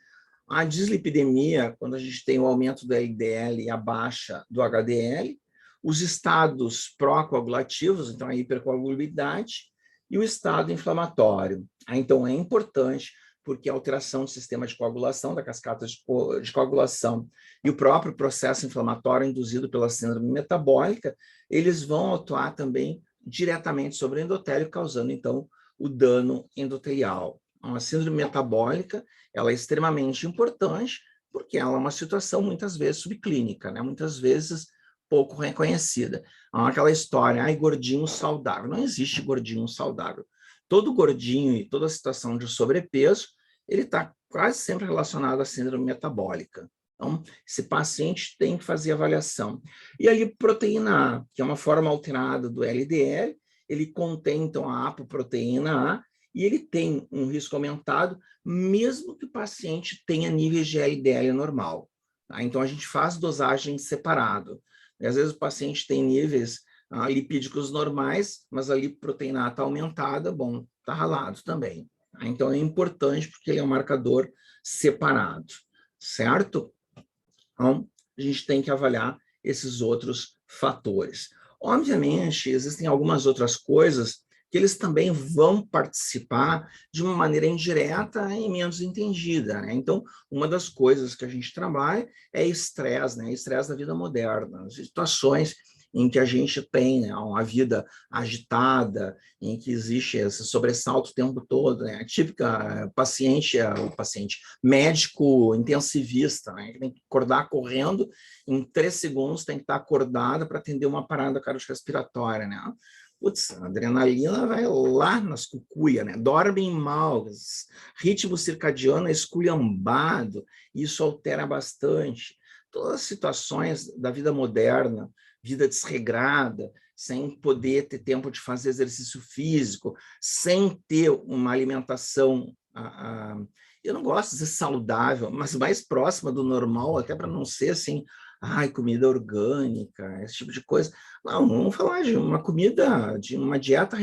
A dislipidemia, quando a gente tem o aumento do LDL e a baixa do HDL. Os estados pró-coagulativos, então a hipercoagulabilidade, e o estado inflamatório. Então é importante, porque a alteração do sistema de coagulação, da cascata de coagulação, e o próprio processo inflamatório induzido pela síndrome metabólica, eles vão atuar também diretamente sobre o endotélio, causando, então, o dano endotelial. A síndrome metabólica, ela é extremamente importante, porque ela é uma situação, muitas vezes, subclínica, né? Muitas vezes pouco reconhecida. Aquela história, ai, gordinho saudável. Não existe gordinho saudável. Todo gordinho e toda situação de sobrepeso, ele está quase sempre relacionado à síndrome metabólica. Então, esse paciente tem que fazer avaliação. E a lipoproteína A, que é uma forma alterada do LDL, ele contém, então, a apoproteína A, e ele tem um risco aumentado, mesmo que o paciente tenha níveis de LDL normal. Tá? Então, a gente faz dosagem separado. E, às vezes o paciente tem níveis lipídicos normais, mas a lipoproteína A está aumentada, bom, está ralado também. Tá? Então, é importante porque ele é um marcador separado, certo? Então, a gente tem que avaliar esses outros fatores. Obviamente, existem algumas outras coisas que eles também vão participar de uma maneira indireta e menos entendida, né? Então, uma das coisas que a gente trabalha é estresse, né? Estresse da vida moderna, situações em que a gente tem, né, uma vida agitada, em que existe esse sobressalto o tempo todo, né? A típica o paciente médico intensivista, né? Que tem que acordar correndo, em 3 segundos tem que estar acordado para atender uma parada cardiorrespiratória, né? Putz, a adrenalina vai lá nas cucuias, né? Dormem mal, ritmo circadiano é esculhambado, isso altera bastante. Todas as situações da vida moderna, vida desregrada, sem poder ter tempo de fazer exercício físico, sem ter uma alimentação, eu não gosto de dizer saudável, mas mais próxima do normal, até para não ser assim, comida orgânica, esse tipo de coisa. Não, vamos falar de uma comida, de uma dieta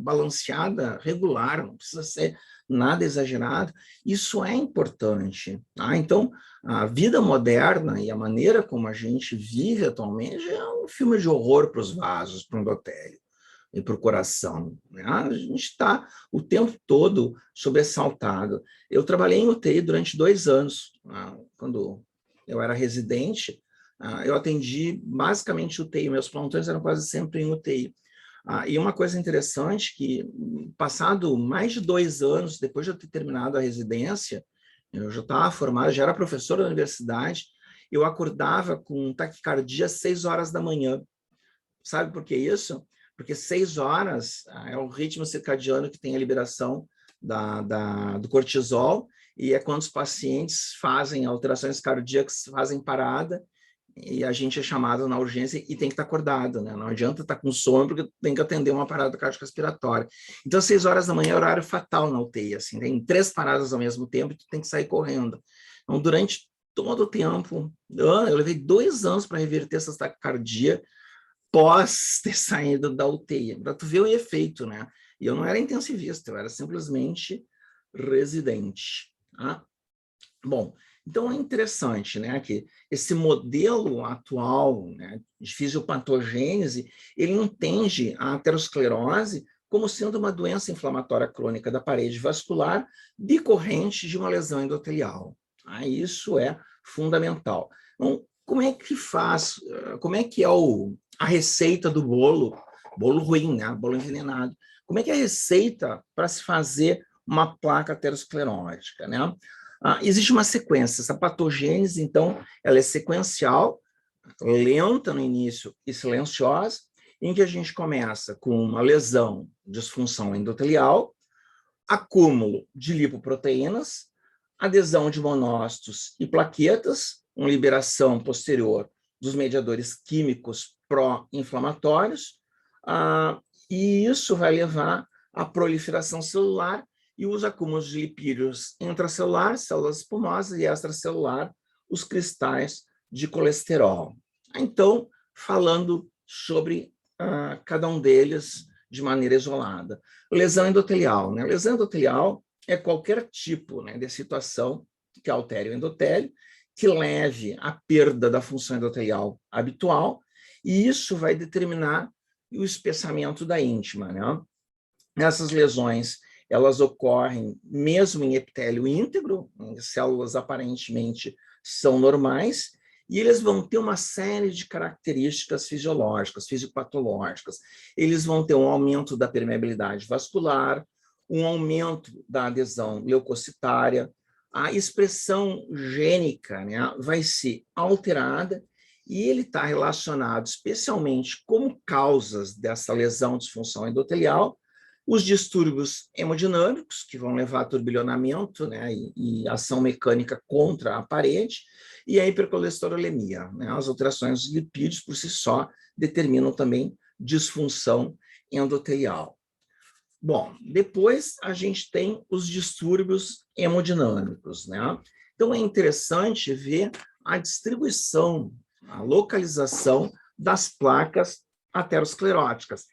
balanceada, regular, não precisa ser nada exagerado. Isso é importante. Tá? Então, a vida moderna e a maneira como a gente vive atualmente é um filme de horror para os vasos, para o endotélio e para o coração. Né? A gente está o tempo todo sobressaltado. Eu trabalhei em UTI durante 2 anos, quando eu era residente, eu atendi basicamente UTI, meus plantões eram quase sempre em UTI. E uma coisa interessante que, passado mais de 2 anos, depois de eu ter terminado a residência, eu já estava formado, já era professor da universidade, eu acordava com taquicardia às 6 horas da manhã. Sabe por que isso? Porque 6 horas é o ritmo circadiano que tem a liberação do cortisol, e é quando os pacientes fazem alterações cardíacas, fazem parada, e a gente é chamado na urgência e tem que estar acordado, né? Não adianta estar com sono, porque tem que atender uma parada cardiorrespiratória. Então, 6 horas da manhã é horário fatal na UTI, assim, tem 3 paradas ao mesmo tempo e tu tem que sair correndo. Então, durante todo o tempo, eu levei 2 anos para reverter essa taquicardia pós ter saído da UTI, para tu ver o efeito, né? E eu não era intensivista, eu era simplesmente residente. Tá? Bom, então é interessante, né, que esse modelo atual, né, de fisiopatogênese, ele entende a aterosclerose como sendo uma doença inflamatória crônica da parede vascular decorrente de uma lesão endotelial. Tá? Isso é fundamental. Então, como é que faz, como é que é a receita do bolo ruim, né, bolo envenenado? Como é que é a receita para se fazer uma placa aterosclerótica, né? Existe uma sequência, essa patogênese, então, ela é sequencial, lenta no início e silenciosa, em que a gente começa com uma lesão, disfunção endotelial, acúmulo de lipoproteínas, adesão de monócitos e plaquetas, uma liberação posterior dos mediadores químicos pró-inflamatórios, e isso vai levar à proliferação celular e os acúmulos de lipídios intracelular, células espumosas, e extracelular, os cristais de colesterol. Então, falando sobre cada um deles de maneira isolada. Lesão endotelial, né? Lesão endotelial é qualquer tipo, né, de situação que altere o endotélio, que leve à perda da função endotelial habitual, e isso vai determinar o espessamento da íntima, né? Essas lesões, elas ocorrem mesmo em epitélio íntegro, em células aparentemente são normais, e eles vão ter uma série de características fisiológicas, fisiopatológicas. Eles vão ter um aumento da permeabilidade vascular, um aumento da adesão leucocitária, a expressão gênica, né, vai ser alterada, e ele está relacionado especialmente como causas dessa lesão disfunção endotelial, os distúrbios hemodinâmicos, que vão levar a turbilhonamento, né, e ação mecânica contra a parede, e a hipercolesterolemia, né, as alterações dos lipídios por si só determinam também disfunção endotelial. Bom, depois a gente tem os distúrbios hemodinâmicos, né? Então é interessante ver a distribuição, a localização das placas ateroscleróticas.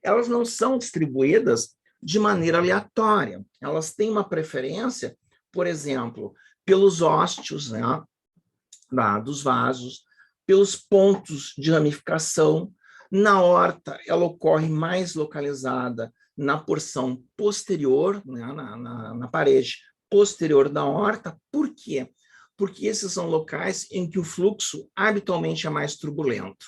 Elas não são distribuídas de maneira aleatória, elas têm uma preferência, por exemplo, pelos ósteos, né, dos vasos, pelos pontos de ramificação. Na aorta, ela ocorre mais localizada na porção posterior, né, na parede posterior da aorta. Por quê? Porque esses são locais em que o fluxo habitualmente é mais turbulento.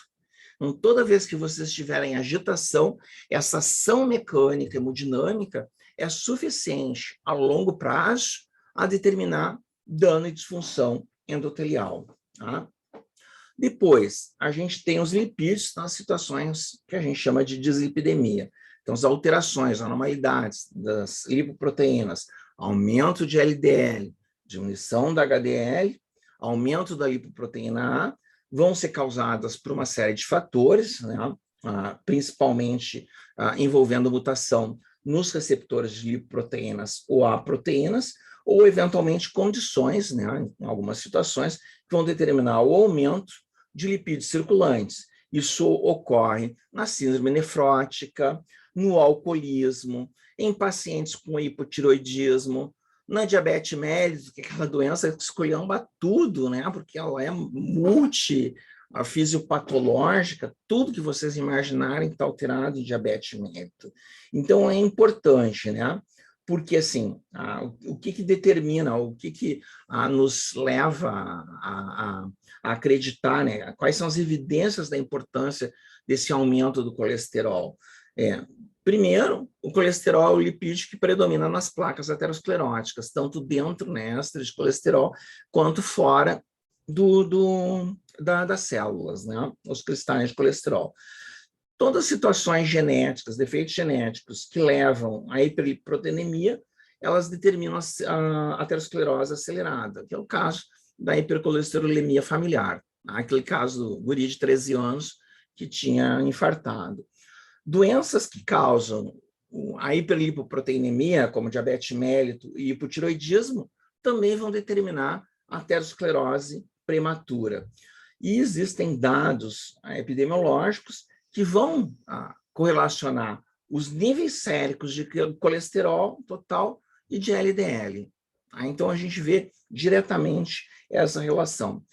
Então, toda vez que vocês tiverem agitação, essa ação mecânica hemodinâmica é suficiente a longo prazo a determinar dano e disfunção endotelial. Tá? Depois, a gente tem os lipídios nas situações que a gente chama de dislipidemia. Então, as alterações, anormalidades das lipoproteínas, aumento de LDL, diminuição da HDL, aumento da lipoproteína A, vão ser causadas por uma série de fatores, né? Principalmente envolvendo mutação nos receptores de lipoproteínas ou A-proteínas, ou eventualmente condições, né, em algumas situações, que vão determinar o aumento de lipídios circulantes. Isso ocorre na síndrome nefrótica, no alcoolismo, em pacientes com hipotiroidismo, na diabetes mellitus, que é aquela doença que esculhamba tudo, né, porque ela é fisiopatológica, tudo que vocês imaginarem está alterado em diabetes mellitus. Então, é importante, né? Porque, assim, o que determina, o que nos leva a acreditar, né? Quais são as evidências da importância desse aumento do colesterol? Primeiro, o colesterol é o lipídio que predomina nas placas ateroscleróticas, tanto dentro, né, de colesterol, quanto fora das células, né? Os cristais de colesterol. Todas as situações genéticas, defeitos genéticos que levam à hiperproteinemia, elas determinam a aterosclerose acelerada, que é o caso da hipercolesterolemia familiar, aquele caso do guri de 13 anos que tinha infartado. Doenças que causam a hiperlipoproteinemia, como diabetes mellitus e hipotiroidismo, também vão determinar a aterosclerose prematura. E existem dados epidemiológicos que vão correlacionar os níveis séricos de colesterol total e de LDL. Então, a gente vê diretamente essa relação.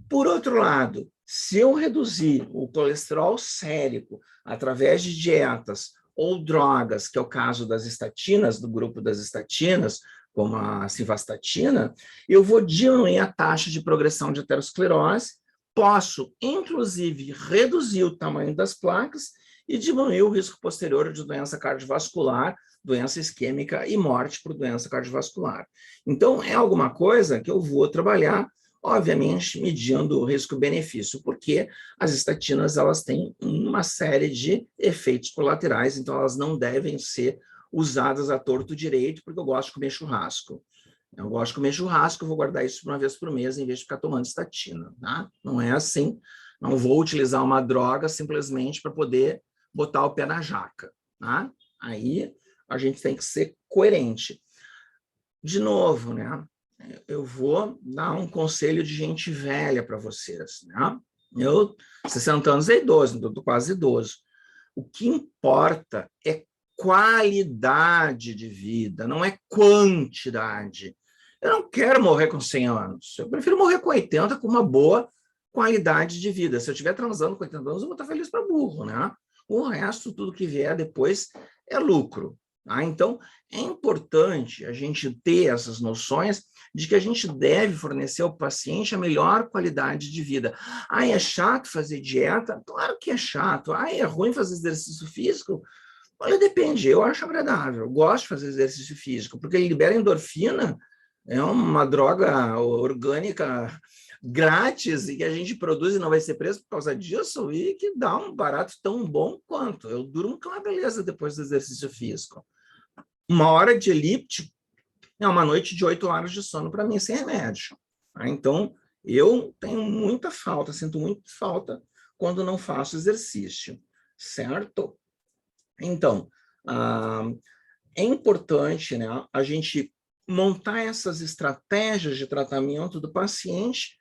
Por outro lado, se eu reduzir o colesterol sérico através de dietas ou drogas, que é o caso das estatinas, do grupo das estatinas, como a simvastatina, eu vou diminuir a taxa de progressão de aterosclerose, posso, inclusive, reduzir o tamanho das placas e diminuir o risco posterior de doença cardiovascular, doença isquêmica e morte por doença cardiovascular. Então, é alguma coisa que eu vou trabalhar, obviamente, medindo o risco-benefício, porque as estatinas elas têm uma série de efeitos colaterais, então elas não devem ser usadas a torto direito, porque eu gosto de comer churrasco. Eu gosto de comer churrasco, eu vou guardar isso uma vez por mês, em vez de ficar tomando estatina. Tá? Não é assim, não vou utilizar uma droga simplesmente para poder botar o pé na jaca. Tá? Aí a gente tem que ser coerente. De novo, né? Eu vou dar um conselho de gente velha para vocês, né? Eu, 60 anos é idoso, estou quase idoso. O que importa é qualidade de vida, não é quantidade. Eu não quero morrer com 100 anos. Eu prefiro morrer com 80 com uma boa qualidade de vida. Se eu estiver transando com 80 anos, eu vou estar feliz para burro, né? O resto, tudo que vier depois, é lucro. Tá? Então, é importante a gente ter essas noções de que a gente deve fornecer ao paciente a melhor qualidade de vida. Ah, é chato fazer dieta? Claro que é chato. Ah, é ruim fazer exercício físico? Olha, depende. Eu acho agradável. Eu gosto de fazer exercício físico, porque ele libera endorfina, é uma droga orgânica grátis e que a gente produz e não vai ser preso por causa disso e que dá um barato tão bom quanto. Eu durmo com uma beleza depois do exercício físico. Uma hora de elíptico é uma noite de 8 horas de sono para mim sem remédio. Tá? Então, eu tenho muita falta, sinto muita falta quando não faço exercício, certo? Então, é importante, né, a gente montar essas estratégias de tratamento do paciente,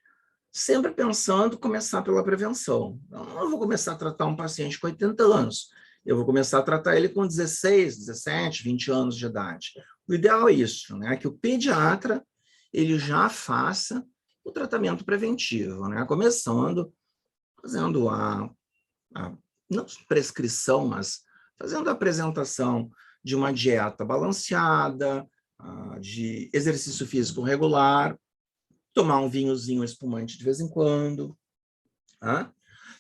sempre pensando começar pela prevenção. Eu não vou começar a tratar um paciente com 80 anos, eu vou começar a tratar ele com 16, 17, 20 anos de idade. O ideal é isso, né, que o pediatra ele já faça o tratamento preventivo, né, começando fazendo não prescrição, mas fazendo a apresentação de uma dieta balanceada, de exercício físico regular, tomar um vinhozinho espumante de vez em quando, tá?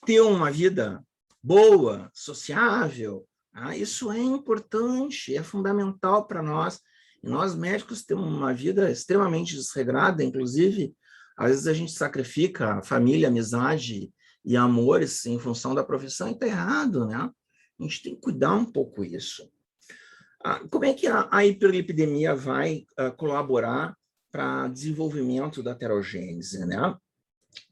Ter uma vida boa, sociável, tá? Isso é importante, é fundamental para nós. E nós médicos temos uma vida extremamente desregrada, inclusive, às vezes a gente sacrifica a família, amizade e amores em função da profissão, e está errado, né? A gente tem que cuidar um pouco isso. Como é que a hiperlipidemia vai colaborar para desenvolvimento da aterogênese, né?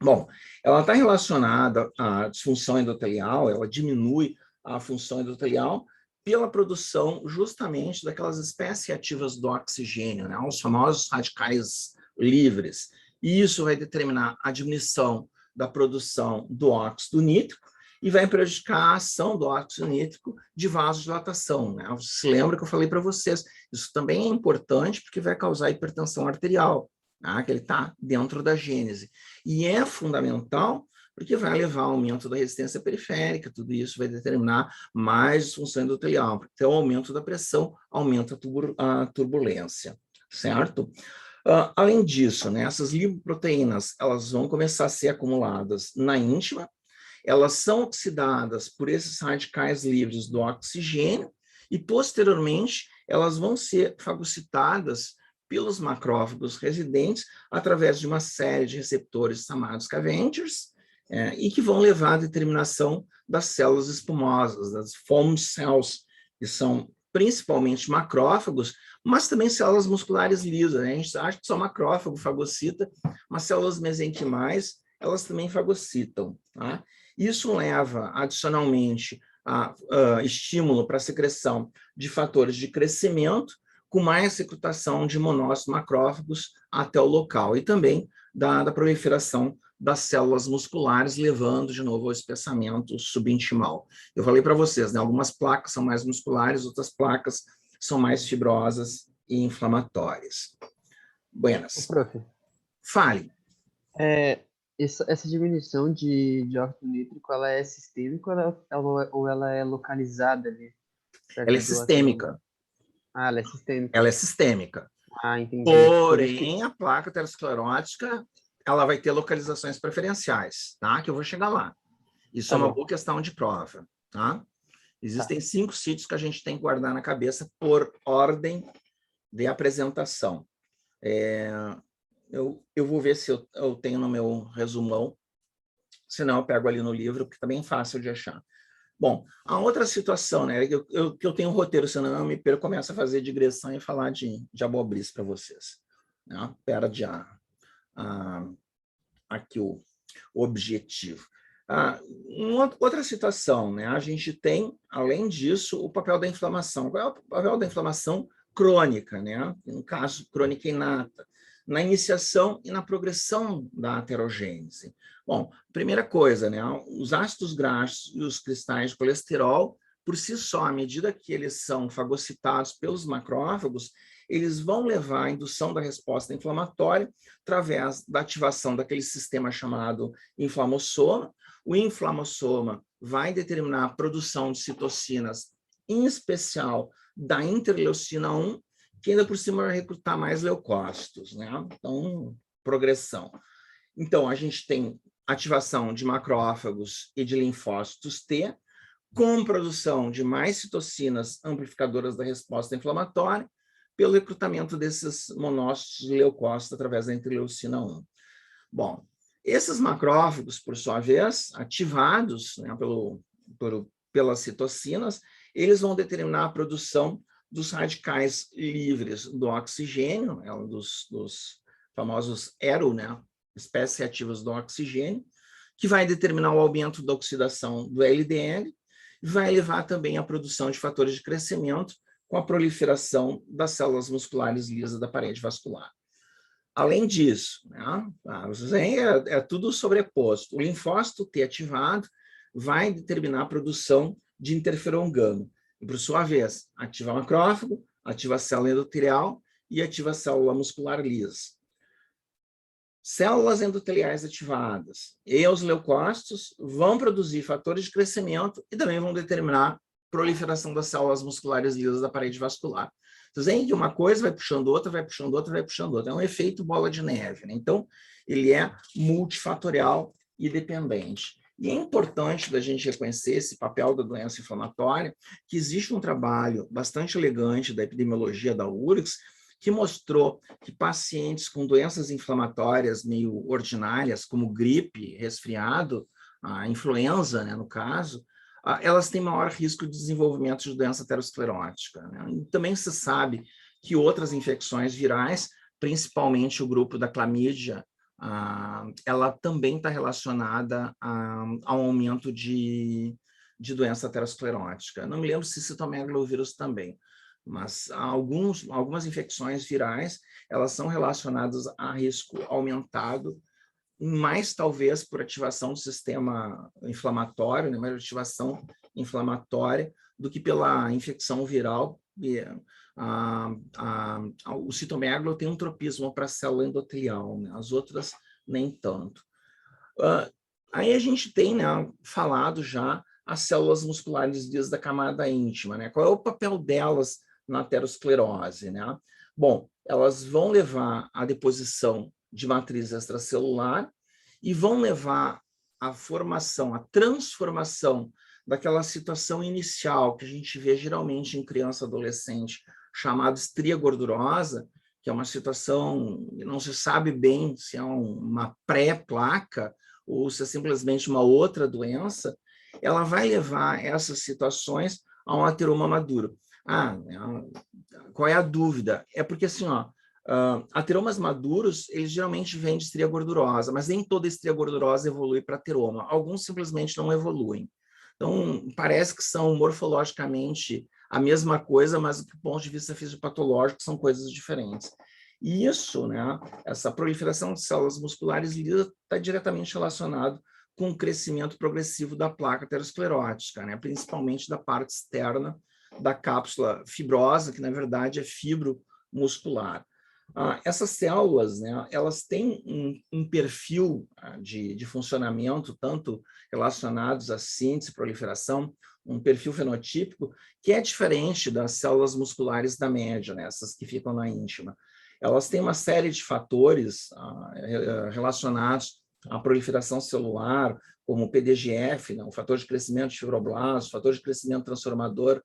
Bom, ela está relacionada à disfunção endotelial, ela diminui a função endotelial pela produção justamente daquelas espécies ativas do oxigênio, né? Os famosos radicais livres. E isso vai determinar a diminuição da produção do óxido nítrico e vai prejudicar a ação do óxido nítrico de vasodilatação, né? Você se lembra que eu falei para vocês, isso também é importante porque vai causar hipertensão arterial, né? Que ele está dentro da gênese. E é fundamental porque vai levar ao aumento da resistência periférica, tudo isso vai determinar mais disfunção endotelial, então o aumento da pressão aumenta a turbulência, certo? Além disso, né, essas lipoproteínas, elas vão começar a ser acumuladas na íntima, elas são oxidadas por esses radicais livres do oxigênio e, posteriormente, elas vão ser fagocitadas pelos macrófagos residentes através de uma série de receptores chamados scavengers, e que vão levar à determinação das células espumosas, das foam cells, que são principalmente macrófagos, mas também células musculares lisas, né? A gente acha que só macrófago fagocita, mas células mesenquimais, elas também fagocitam, tá? Isso leva, adicionalmente, a estímulo para a secreção de fatores de crescimento, com mais recrutação de monócitos macrófagos até o local, e também da proliferação das células musculares, levando de novo ao espessamento subintimal. Eu falei para vocês, né, algumas placas são mais musculares, outras placas são mais fibrosas e inflamatórias. Buenas. Prof, Fale. essa diminuição de óxido nítrico, ela é sistêmica ou ela é localizada ali? Ela é sistêmica. Ela é sistêmica. Ela é sistêmica. Entendi. Porém, a placa aterosclerótica, ela vai ter localizações preferenciais, tá? Que eu vou chegar lá. Isso é uma boa questão de prova, tá? Existem 5 sítios que a gente tem que guardar na cabeça por ordem de apresentação. Eu vou ver se eu tenho no meu resumão, senão eu pego ali no livro, porque tá bem fácil de achar. Bom, a outra situação, né, que eu tenho um roteiro, senão eu me perco, começo a fazer digressão e falar de abobrice para vocês. Né? Perde aqui o objetivo. Outra situação, né? A gente tem, além disso, o papel da inflamação. Qual é o papel da inflamação crônica, né? No caso, crônica inata, na iniciação e na progressão da aterogênese. Bom, primeira coisa, né? Os ácidos graxos e os cristais de colesterol, por si só, à medida que eles são fagocitados pelos macrófagos, eles vão levar à indução da resposta inflamatória através da ativação daquele sistema chamado inflamossoma. O inflamossoma vai determinar a produção de citocinas, em especial da interleucina 1, que ainda por cima vai recrutar mais leucócitos, né? Então, progressão. Então, a gente tem ativação de macrófagos e de linfócitos T, com produção de mais citocinas amplificadoras da resposta inflamatória, pelo recrutamento desses monócitos leucócitos através da interleucina 1. Bom, esses macrófagos, por sua vez, ativados, né, pelas citocinas, eles vão determinar a produção dos radicais livres do oxigênio, é um dos famosos ERO, né, espécies ativas do oxigênio, que vai determinar o aumento da oxidação do LDL, e vai levar também à produção de fatores de crescimento com a proliferação das células musculares lisas da parede vascular. Além disso, né, é tudo sobreposto. O linfócito T ativado vai determinar a produção de interferon gama. E, por sua vez, ativa o macrófago, ativa a célula endotelial e ativa a célula muscular lisa. Células endoteliais ativadas e os leucócitos vão produzir fatores de crescimento e também vão determinar a proliferação das células musculares lisas da parede vascular. Vocês veem que uma coisa vai puxando outra, vai puxando outra, vai puxando outra. É um efeito bola de neve, né? Então, ele é multifatorial e dependente. E é importante da gente reconhecer esse papel da doença inflamatória, que existe um trabalho bastante elegante da epidemiologia da URGS, que mostrou que pacientes com doenças inflamatórias meio ordinárias, como gripe, resfriado, a influenza, né, no caso, elas têm maior risco de desenvolvimento de doença aterosclerótica, né? E também se sabe que outras infecções virais, principalmente o grupo da clamídia, ela também está relacionada ao aumento de doença aterosclerótica. Não me lembro se citomegalovírus também, mas algumas infecções virais, elas são relacionadas a risco aumentado, mais talvez por ativação do sistema inflamatório, né, mais ativação inflamatória, do que pela infecção viral. O citomegalo tem um tropismo para a célula endotelial, né, as outras nem tanto. Aí a gente tem, né, falado já as células musculares lisas da camada íntima, né? Qual é o papel delas na aterosclerose, né? Bom, elas vão levar à deposição de matriz extracelular e vão levar à formação, à transformação daquela situação inicial que a gente vê geralmente em criança e adolescente, chamada estria gordurosa, que é uma situação, não se sabe bem se é uma pré-placa ou se é simplesmente uma outra doença. Ela vai levar essas situações a um ateroma maduro. Qual é a dúvida? É porque, assim, ateromas maduros, eles geralmente vêm de estria gordurosa, mas nem toda estria gordurosa evolui para ateroma. Alguns simplesmente não evoluem. Então, parece que são morfologicamente a mesma coisa, mas do ponto de vista fisiopatológico são coisas diferentes. E isso, né, essa proliferação de células musculares lisas está diretamente relacionado com o crescimento progressivo da placa aterosclerótica, né, principalmente da parte externa da cápsula fibrosa, que na verdade é fibro muscular. Essas células, né, elas têm um perfil de funcionamento, tanto relacionados à síntese e proliferação, um perfil fenotípico, que é diferente das células musculares da média, né, essas que ficam na íntima. Elas têm uma série de fatores relacionados à proliferação celular, como o PDGF, né, o fator de crescimento de fibroblastos, o fator de crescimento transformador,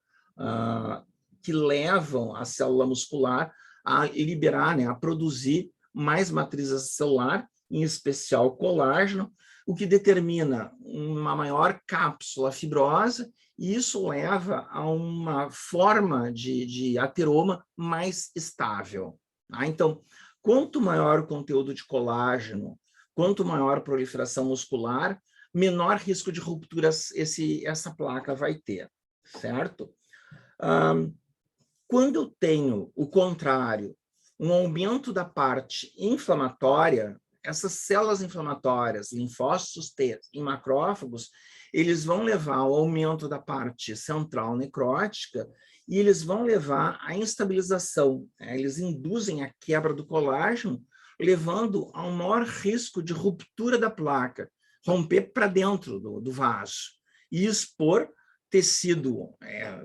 que levam a célula muscular a liberar, né, a produzir mais matriz celular, em especial colágeno, o que determina uma maior cápsula fibrosa, e isso leva a uma forma de ateroma mais estável. Então, quanto maior o conteúdo de colágeno, quanto maior a proliferação muscular, menor risco de ruptura essa placa vai ter, certo? Quando eu tenho o contrário, um aumento da parte inflamatória, essas células inflamatórias, linfócitos T e macrófagos, eles vão levar ao aumento da parte central necrótica e eles vão levar à instabilização, né? Eles induzem a quebra do colágeno, levando a um maior risco de ruptura da placa, romper para dentro do vaso e expor tecido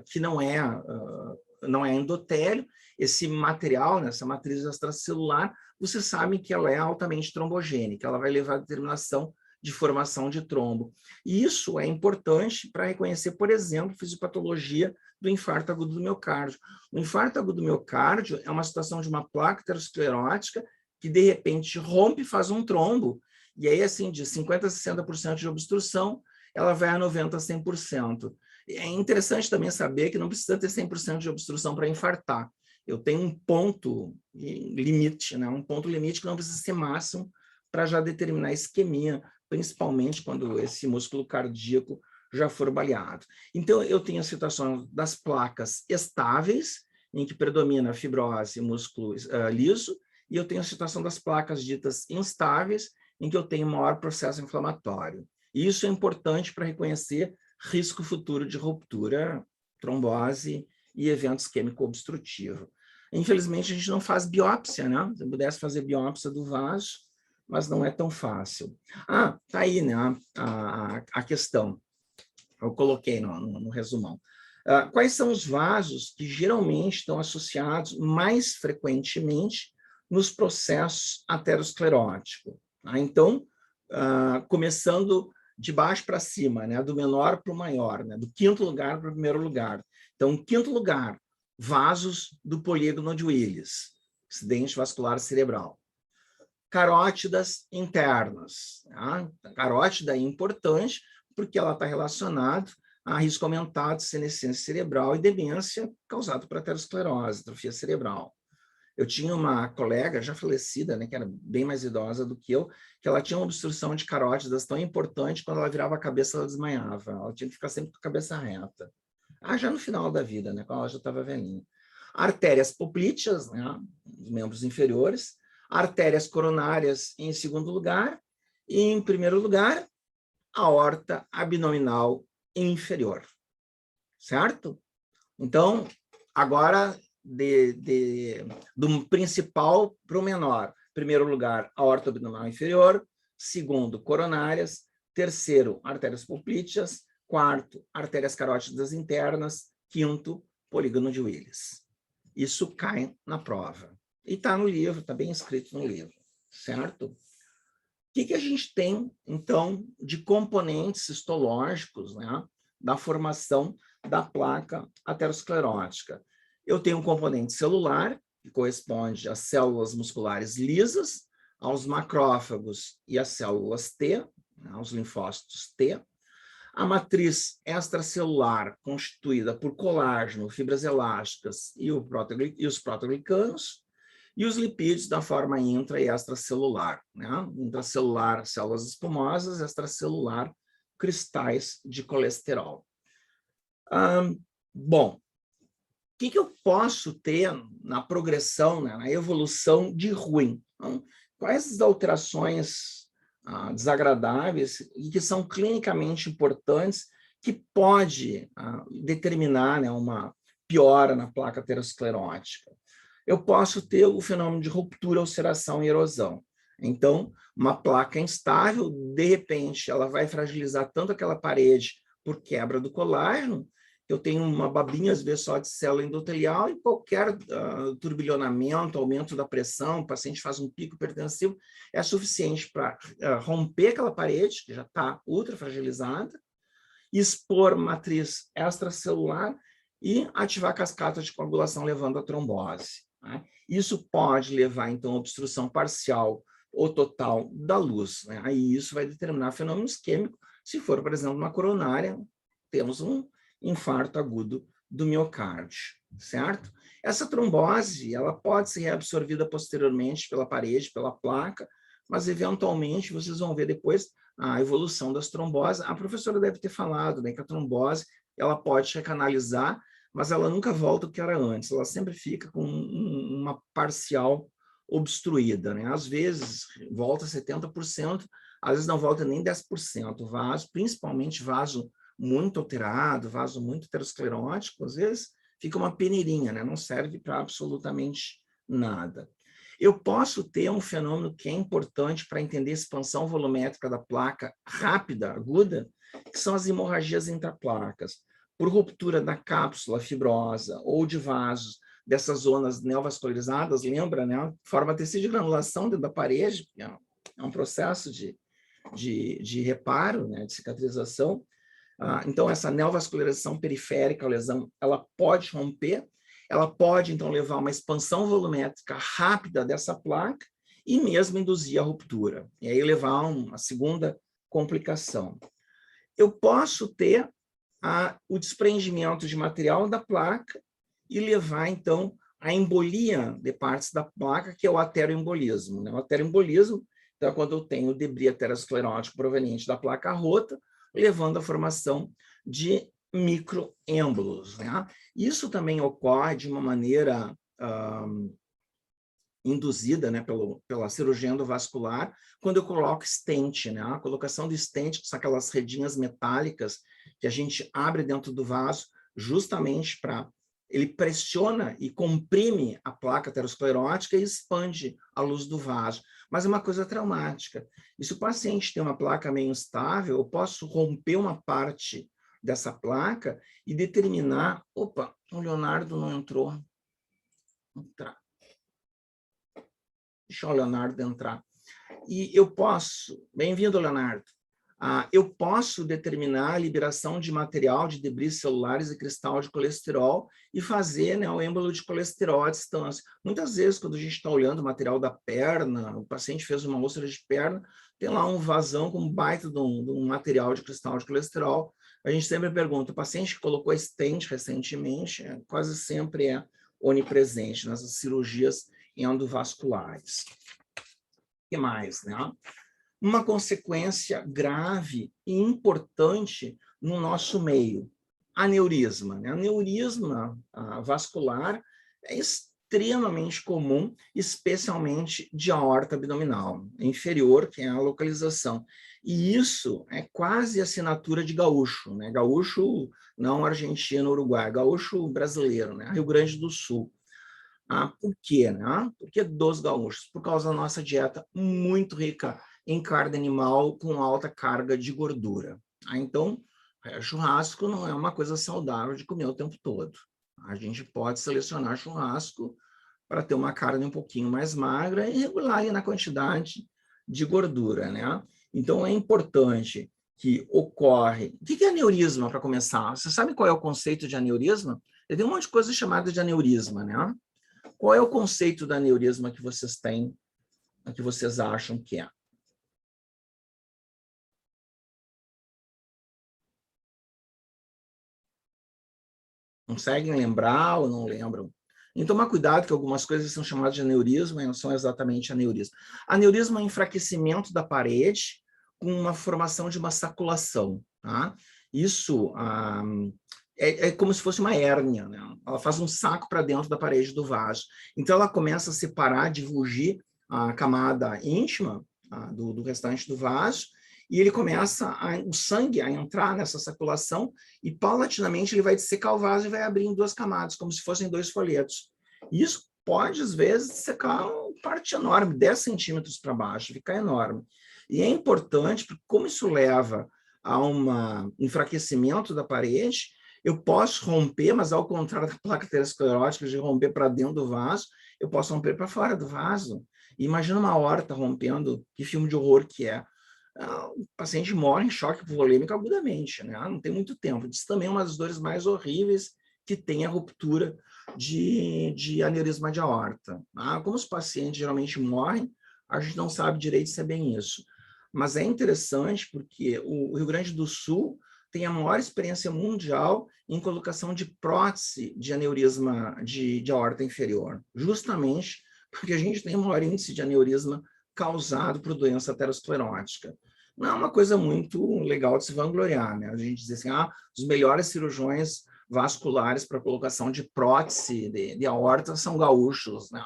que não é endotélio. Esse material, né, essa matriz extracelular, vocês sabem que ela é altamente trombogênica, ela vai levar à determinação de formação de trombo. E isso é importante para reconhecer, por exemplo, fisiopatologia do infarto agudo do miocárdio. O infarto agudo do miocárdio é uma situação de uma placa aterosclerótica que, de repente, rompe e faz um trombo. E aí, assim, de 50% a 60% de obstrução, ela vai a 90% a 100%. É interessante também saber que não precisa ter 100% de obstrução para infartar. Eu tenho um ponto limite, né? Um ponto limite que não precisa ser máximo para já determinar a isquemia, principalmente quando esse músculo cardíaco já for baleado. Então, eu tenho a situação das placas estáveis, em que predomina a fibrose e músculo liso, e eu tenho a situação das placas ditas instáveis, em que eu tenho maior processo inflamatório. E isso é importante para reconhecer risco futuro de ruptura, trombose e evento isquêmico obstrutivo. Infelizmente, a gente não faz biópsia, né? Se eu pudesse fazer biópsia do vaso, mas não é tão fácil. Tá aí, né, a questão. Eu coloquei no resumão. Quais são os vasos que geralmente estão associados mais frequentemente nos processos ateroscleróticos? Então, começando de baixo para cima, né, do menor para o maior, né, do quinto lugar para o primeiro lugar. Então, quinto lugar, vasos do polígono de Willis, acidente vascular cerebral. Carótidas internas. A carótida é importante porque ela está relacionada a risco aumentado de senescência cerebral e demência causado por aterosclerose, atrofia cerebral. Eu tinha uma colega já falecida, né, que era bem mais idosa do que eu, que ela tinha uma obstrução de carótidas tão importante, quando ela virava a cabeça, ela desmaiava. Ela tinha que ficar sempre com a cabeça reta. Já no final da vida, né, quando ela já estava velhinha. Artérias poplíteas, né, os membros inferiores. Artérias coronárias em segundo lugar. E, em primeiro lugar, a aorta abdominal inferior. Certo? Então, agora, do principal para o menor. Primeiro lugar, aorta abdominal inferior. Segundo, coronárias. Terceiro, artérias poplíteas. Quarto, artérias carótidas internas. Quinto, polígono de Willis. Isso cai na prova. E está no livro, está bem escrito no livro. Certo? O que a gente tem, então, de componentes histológicos, né, da formação da placa aterosclerótica? Eu tenho um componente celular, que corresponde às células musculares lisas, aos macrófagos e às células T, né, aos linfócitos T. A matriz extracelular, constituída por colágeno, fibras elásticas e os proteoglicanos, e os lipídios da forma intra e extracelular, né? Intracelular, células espumosas, extracelular, cristais de colesterol. Bom, o que eu posso ter na progressão, né, na evolução de ruim? Então, quais as alterações desagradáveis e que são clinicamente importantes que pode determinar, né, uma piora na placa aterosclerótica? Eu posso ter o fenômeno de ruptura, ulceração e erosão. Então, uma placa instável, de repente, ela vai fragilizar tanto aquela parede por quebra do colágeno, que eu tenho uma babinha, às vezes, só de célula endotelial, e qualquer turbilhonamento, aumento da pressão, o paciente faz um pico hipertensivo, é suficiente para romper aquela parede, que já está ultra fragilizada, expor matriz extracelular e ativar a cascata de coagulação, levando à trombose. Né? Isso pode levar, então, a obstrução parcial ou total da luz. Né? Aí isso vai determinar fenômeno isquêmico. Se for, por exemplo, uma coronária, temos um infarto agudo do miocárdio, certo? Essa trombose, ela pode ser reabsorvida posteriormente pela parede, pela placa, mas eventualmente vocês vão ver depois a evolução das tromboses. A professora deve ter falado, né, que a trombose ela pode recanalizar, mas ela nunca volta o que era antes, ela sempre fica com uma parcial obstruída, né? Às vezes volta 70%, às vezes não volta nem 10%. Vaso, principalmente vaso muito alterado, vaso muito aterosclerótico, às vezes fica uma peneirinha, né? Não serve para absolutamente nada. Eu posso ter um fenômeno que é importante para entender a expansão volumétrica da placa rápida, aguda, que são as hemorragias intraplacas, por ruptura da cápsula fibrosa ou de vasos dessas zonas neovascularizadas, lembra, né? Forma tecido de granulação dentro da parede, é um processo de reparo, né? De cicatrização. Então, essa neovascularização periférica, a lesão, ela pode romper, ela pode, então, levar a uma expansão volumétrica rápida dessa placa e mesmo induzir a ruptura. E aí levar a uma segunda complicação. Eu posso ter o desprendimento de material da placa e levar, então, a embolia de partes da placa, que é o ateroembolismo, né? O ateroembolismo, então, é quando eu tenho debris aterosclerótico proveniente da placa rota, levando à formação de microêmbolos, né? Isso também ocorre de uma maneira induzida, né, pela cirurgia endovascular, quando eu coloco stent, né? A colocação do stent, que são aquelas redinhas metálicas que a gente abre dentro do vaso, justamente para ele pressiona e comprime a placa aterosclerótica e expande a luz do vaso. Mas é uma coisa traumática. E se o paciente tem uma placa meio instável, eu posso romper uma parte dessa placa e determinar... Opa, o Leonardo não entrou. Entrar. Deixa o Leonardo entrar. E eu posso... Bem-vindo, Leonardo. Eu posso determinar a liberação de material de debris celulares e cristal de colesterol e fazer, né, o êmbolo de colesterol à distância. Muitas vezes, quando a gente está olhando o material da perna, o paciente fez uma úlcera de perna, tem lá um vasão com um baita de um material de cristal de colesterol. A gente sempre pergunta, o paciente que colocou stent recentemente, quase sempre é onipresente nessas cirurgias endovasculares. O que mais, né? Uma consequência grave e importante no nosso meio, aneurisma. Aneurisma vascular é extremamente comum, especialmente de aorta abdominal inferior, que é a localização. E isso é quase assinatura de gaúcho, né? Gaúcho não argentino, uruguai, gaúcho brasileiro, né? Rio Grande do Sul. Por quê, né? Por que dos gaúchos? Por causa da nossa dieta muito rica em carne animal com alta carga de gordura. Então, churrasco não é uma coisa saudável de comer o tempo todo. A gente pode selecionar churrasco para ter uma carne um pouquinho mais magra e regular aí na quantidade de gordura, né? Então, é importante que ocorre... O que é aneurisma, para começar? Você sabe qual é o conceito de aneurisma? Tem um monte de coisa chamada de aneurisma, né? Qual é o conceito da aneurisma que vocês têm, que vocês acham que é? Conseguem lembrar ou não lembram? Então, tomar cuidado que algumas coisas são chamadas de aneurisma e não são exatamente aneurisma. Aneurisma é um enfraquecimento da parede com uma formação de uma saculação. Tá? Isso é como se fosse uma hérnia, né? Ela faz um saco para dentro da parede do vaso. Então, ela começa a separar, divulgir a camada íntima do restante do vaso, e ele começa o sangue a entrar nessa saculação e, paulatinamente, ele vai dissecar o vaso e vai abrir em duas camadas, como se fossem dois folhetos. Isso pode, às vezes, dissecar uma parte enorme, 10 centímetros para baixo, ficar enorme. E é importante, porque como isso leva a um enfraquecimento da parede, eu posso romper, mas ao contrário da placa aterosclerótica, de romper para dentro do vaso, eu posso romper para fora do vaso. E imagina uma aorta rompendo, que filme de horror que é. O paciente morre em choque volêmico agudamente, né? Não tem muito tempo. Isso também é uma das dores mais horríveis que tem a ruptura de aneurisma de aorta. Como os pacientes geralmente morrem, a gente não sabe direito se é bem isso. Mas é interessante porque o Rio Grande do Sul tem a maior experiência mundial em colocação de prótese de aneurisma de aorta inferior, justamente porque a gente tem o maior índice de aneurisma causado por doença aterosclerótica. Não é uma coisa muito legal de se vangloriar, né? A gente diz assim, os melhores cirurgiões vasculares para colocação de prótese de aorta são gaúchos, né?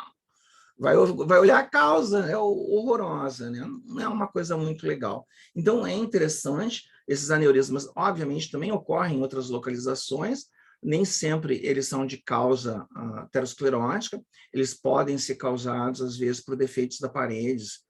Vai olhar a causa, é horrorosa, né? Não é uma coisa muito legal. Então, é interessante, esses aneurismas, obviamente, também ocorrem em outras localizações, nem sempre eles são de causa aterosclerótica, eles podem ser causados, às vezes, por defeitos da paredes,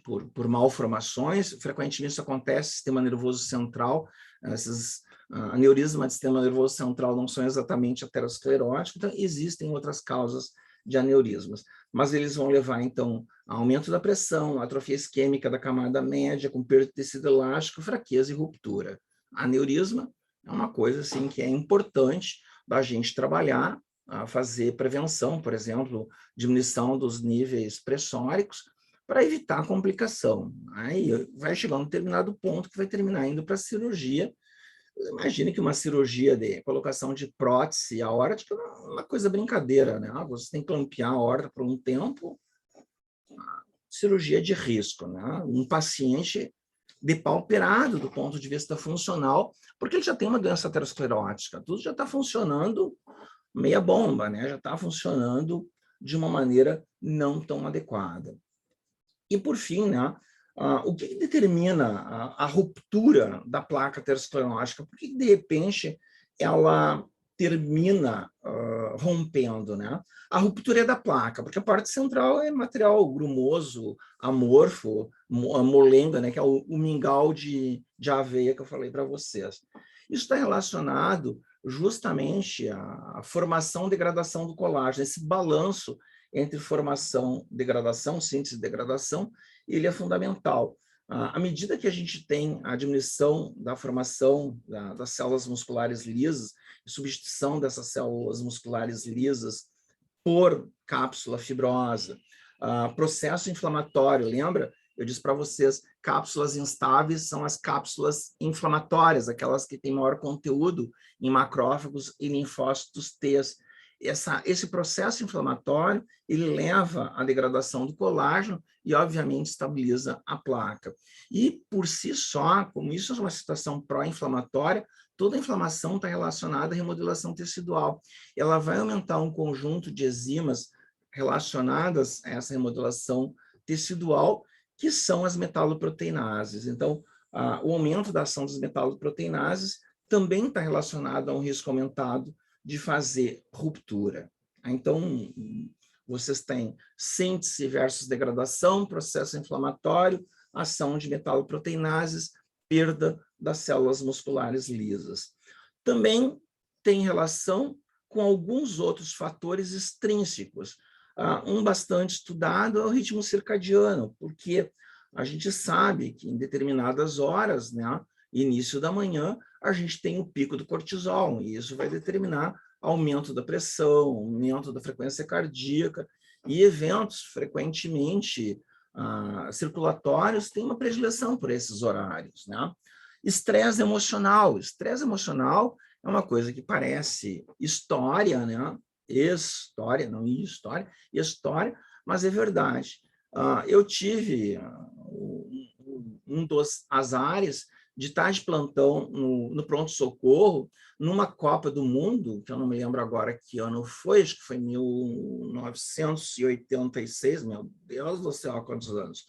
por malformações, frequentemente isso acontece no sistema nervoso central, esses aneurismas do sistema nervoso central não são exatamente ateroscleróticos, então existem outras causas de aneurismas, mas eles vão levar, então, a aumento da pressão, atrofia isquêmica da camada média, com perda de tecido elástico, fraqueza e ruptura. Aneurisma é uma coisa, assim, que é importante da gente trabalhar, fazer prevenção, por exemplo, diminuição dos níveis pressóricos, para evitar a complicação. Aí vai chegar um determinado ponto que vai terminar indo para a cirurgia. Imagine que uma cirurgia de colocação de prótese aórtica é uma coisa brincadeira, né? Você tem que clampear a aorta por um tempo, cirurgia de risco, né? Um paciente depauperado do ponto de vista funcional, porque ele já tem uma doença aterosclerótica, tudo já está funcionando meia bomba, né? Já está funcionando de uma maneira não tão adequada. E, por fim, né, o que determina a ruptura da placa aterosclerótica? Por que, de repente, ela termina rompendo? Né? A ruptura é da placa, porque a parte central é material grumoso, amorfo, molenga, né, que é o mingau de aveia que eu falei para vocês. Isso está relacionado justamente à formação e degradação do colágeno, esse balanço entre formação, degradação, síntese e degradação, ele é fundamental. À medida que a gente tem a diminuição da formação das células musculares lisas, e substituição dessas células musculares lisas por cápsula fibrosa, processo inflamatório, lembra? Eu disse para vocês, cápsulas instáveis são as cápsulas inflamatórias, aquelas que têm maior conteúdo em macrófagos e linfócitos T. Esse processo inflamatório, ele leva à degradação do colágeno e, obviamente, estabiliza a placa. E, por si só, como isso é uma situação pró-inflamatória, toda a inflamação está relacionada à remodelação tecidual. Ela vai aumentar um conjunto de enzimas relacionadas a essa remodelação tecidual, que são as metaloproteinases. Então, o aumento da ação das metaloproteinases também está relacionado a um risco aumentado de fazer ruptura. Então, vocês têm síntese versus degradação, processo inflamatório, ação de metaloproteinases, perda das células musculares lisas. Também tem relação com alguns outros fatores extrínsecos. Um bastante estudado é o ritmo circadiano, porque a gente sabe que em determinadas horas, né, início da manhã, a gente tem o pico do cortisol, e isso vai determinar aumento da pressão, aumento da frequência cardíaca, e eventos frequentemente circulatórios têm uma predileção por esses horários, né? Estresse emocional é uma coisa que parece história, né? História, não história, história, mas é verdade. Eu tive um dos azares de estar de plantão no pronto-socorro, numa Copa do Mundo, que eu não me lembro agora que ano foi, acho que foi 1986, meu Deus do céu, há quantos anos,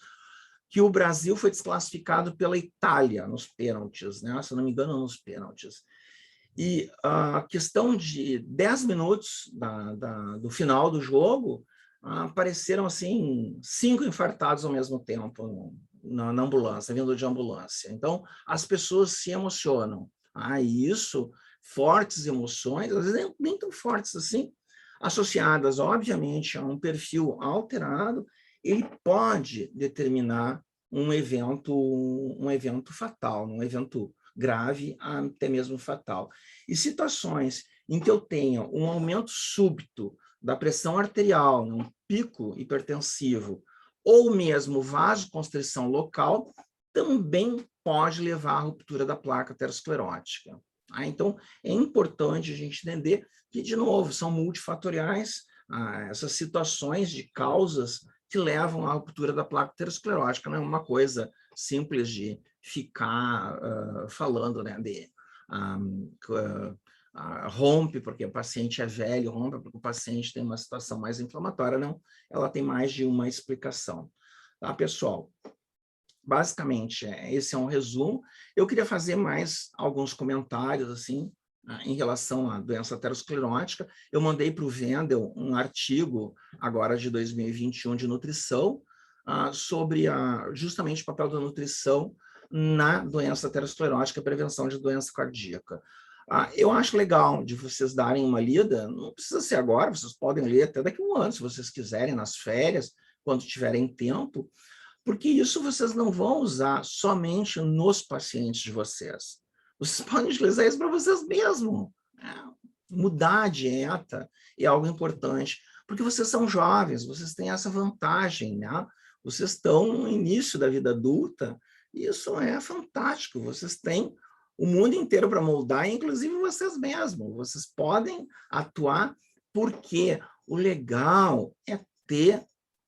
que o Brasil foi desclassificado pela Itália nos pênaltis, né? Se eu não me engano, nos pênaltis. E a questão de 10 minutos do final do jogo, apareceram assim 5 infartados ao mesmo tempo na ambulância, vindo de ambulância. Então, as pessoas se emocionam. E isso, fortes emoções, às vezes nem tão fortes assim, associadas, obviamente, a um perfil alterado, ele pode determinar um evento fatal, um evento grave, até mesmo fatal. E situações em que eu tenha um aumento súbito da pressão arterial, um pico hipertensivo, ou mesmo vasoconstrição local, também pode levar à ruptura da placa aterosclerótica. Então, é importante a gente entender que, de novo, são multifatoriais essas situações de causas que levam à ruptura da placa aterosclerótica. Não é uma coisa simples de ficar falando, né, rompe porque o paciente é velho, rompe porque o paciente tem uma situação mais inflamatória. Não, ela tem mais de uma explicação. Tá, pessoal? Basicamente, esse é um resumo. Eu queria fazer mais alguns comentários, assim, em relação à doença aterosclerótica. Eu mandei para o Wendel um artigo, agora de 2021, de nutrição, sobre justamente o papel da nutrição na doença aterosclerótica, prevenção de doença cardíaca. Eu acho legal de vocês darem uma lida, não precisa ser agora, vocês podem ler até daqui a um ano, se vocês quiserem, nas férias, quando tiverem tempo, porque isso vocês não vão usar somente nos pacientes de vocês. Vocês podem utilizar isso para vocês mesmos. Mudar a dieta é algo importante, porque vocês são jovens, vocês têm essa vantagem, né? Vocês estão no início da vida adulta, e isso é fantástico. Vocês têm o mundo inteiro para moldar, inclusive vocês mesmos. Vocês podem atuar, porque o legal é ter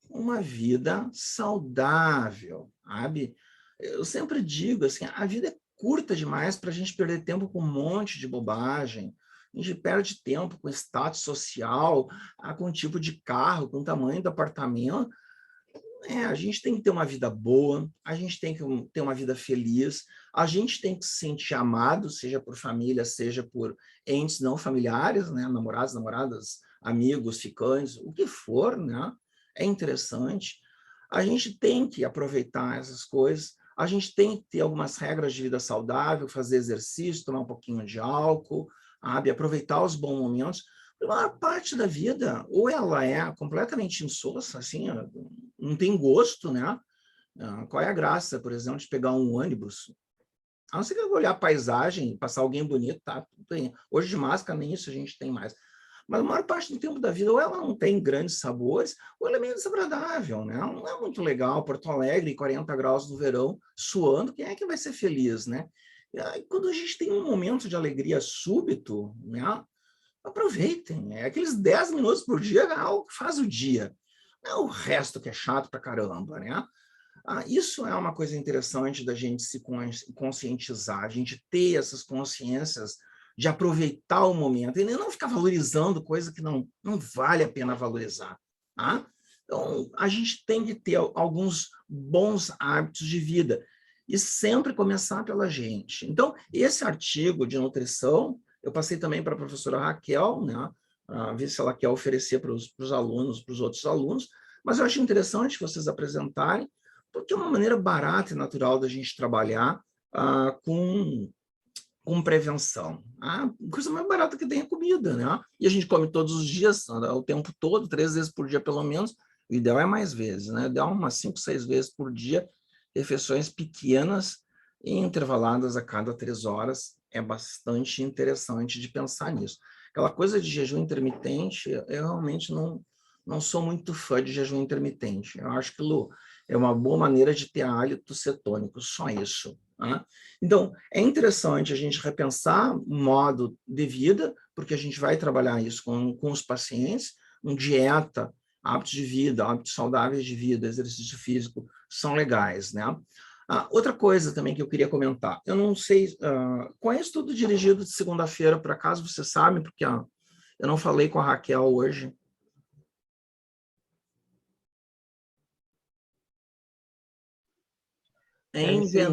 uma vida saudável, sabe? Eu sempre digo assim, a vida é curta demais para a gente perder tempo com um monte de bobagem. A gente perde tempo com status social, com tipo de carro, com tamanho do apartamento. A gente tem que ter uma vida boa, a gente tem que ter uma vida feliz, a gente tem que se sentir amado, seja por família, seja por entes não familiares, né? Namorados, namoradas, amigos, ficantes, o que for, né? É interessante. A gente tem que aproveitar essas coisas, a gente tem que ter algumas regras de vida saudável, fazer exercício, tomar um pouquinho de álcool, sabe? Aproveitar os bons momentos. A maior parte da vida, ou ela é completamente insossa, assim, não tem gosto, né? Qual é a graça, por exemplo, de pegar um ônibus? A não ser que eu olhar a paisagem, passar alguém bonito, tá? Hoje de máscara nem isso a gente tem mais. Mas a maior parte do tempo da vida, ou ela não tem grandes sabores, ou ela é meio desagradável, né? Não é muito legal, Porto Alegre, 40 graus no verão, suando, quem é que vai ser feliz, né? E aí, quando a gente tem um momento de alegria súbito, né? Aproveitem, aqueles 10 minutos por dia é algo que faz o dia. Não é o resto que é chato pra caramba, né? Isso é uma coisa interessante da gente se conscientizar, a gente ter essas consciências de aproveitar o momento e não ficar valorizando coisa que não vale a pena valorizar. Tá? Então, a gente tem que ter alguns bons hábitos de vida e sempre começar pela gente. Então, esse artigo de nutrição, eu passei também para a professora Raquel, né, ver se ela quer oferecer para os alunos, para os outros alunos, mas eu acho interessante vocês apresentarem, porque é uma maneira barata e natural da gente trabalhar com prevenção. A coisa mais barata que tem é comida, né? E a gente come todos os dias, o tempo todo, 3 vezes por dia pelo menos. O ideal é mais vezes, né? Dá umas 5, 6 vezes por dia, refeições pequenas e intervaladas a cada 3 horas. É bastante interessante de pensar nisso. Aquela coisa de jejum intermitente, eu realmente não sou muito fã de jejum intermitente. Eu acho que, Lu, é uma boa maneira de ter hálito cetônico, só isso. Tá? Então, é interessante a gente repensar o modo de vida, porque a gente vai trabalhar isso com os pacientes, dieta, hábitos de vida, hábitos saudáveis de vida, exercício físico, são legais, né? Outra coisa também que eu queria comentar, eu não sei, qual é o estudo dirigido de segunda-feira, por acaso você sabe, porque eu não falei com a Raquel hoje. Deve ser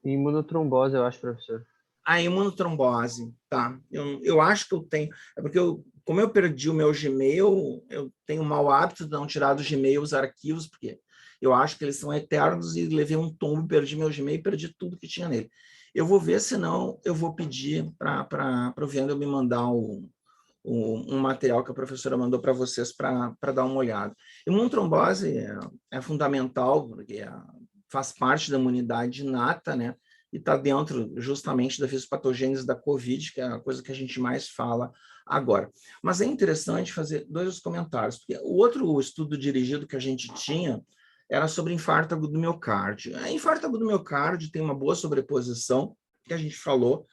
imunotrombose, eu acho, professor. A imunotrombose, tá? Eu acho que eu tenho, porque como eu perdi o meu Gmail, eu tenho o mau hábito de não tirar do Gmail os arquivos, porque eu acho que eles são eternos e levei um tombo, perdi meu Gmail e perdi tudo que tinha nele. Eu vou ver, senão eu vou pedir para o Wendel me mandar um material que a professora mandou para vocês para dar uma olhada. Imunotrombose é fundamental, porque faz parte da imunidade inata, né? E está dentro justamente da fisiopatogênese da COVID, que é a coisa que a gente mais fala agora. Mas é interessante fazer 2 comentários, porque o outro estudo dirigido que a gente tinha era sobre infarto agudo do miocárdio. A infarto agudo do miocárdio tem uma boa sobreposição, que a gente falou,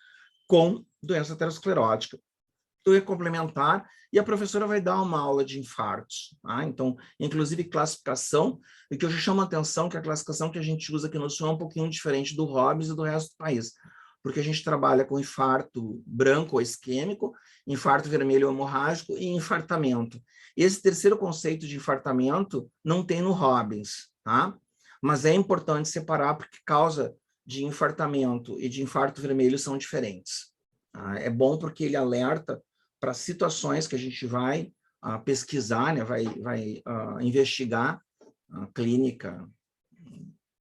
com doença aterosclerótica. é complementar, e a professora vai dar uma aula de infartos. Tá? Então, inclusive classificação, e que eu já chamo a atenção que a classificação que a gente usa aqui no Sul é um pouquinho diferente do Robbins e do resto do país, porque a gente trabalha com infarto branco ou isquêmico, infarto vermelho ou hemorrágico e infartamento. Esse terceiro conceito de infartamento não tem no Robbins, tá? Mas é importante separar porque causa de infartamento e de infarto vermelho são diferentes. Tá? É bom porque ele alerta para situações que a gente vai pesquisar, né? vai investigar a clínica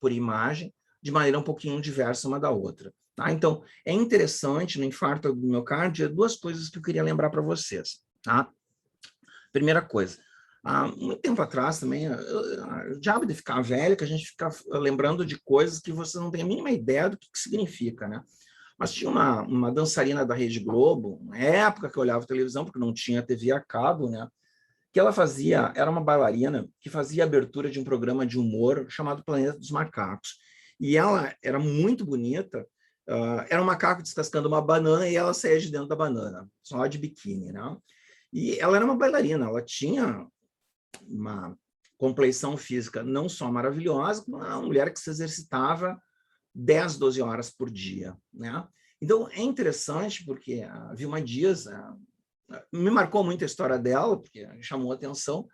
por imagem de maneira um pouquinho diversa uma da outra. Tá? Então, é interessante no infarto do miocárdio duas coisas que eu queria lembrar para vocês. Tá? Primeira coisa, há muito tempo atrás também, o diabo de ficar velho, que a gente fica lembrando de coisas que você não tem a mínima ideia do que significa, né? Mas tinha uma dançarina da Rede Globo, na época que eu olhava televisão, porque não tinha TV a cabo, né? Que ela era uma bailarina que fazia abertura de um programa de humor chamado Planeta dos Macacos. E ela era muito bonita, era um macaco descascando uma banana e ela saía de dentro da banana, só de biquíni, né? E ela era uma bailarina, ela tinha uma compleição física não só maravilhosa, como uma mulher que se exercitava 10, 12 horas por dia, né? Então, é interessante porque a Vilma Dias me marcou muito a história dela, porque chamou a atenção.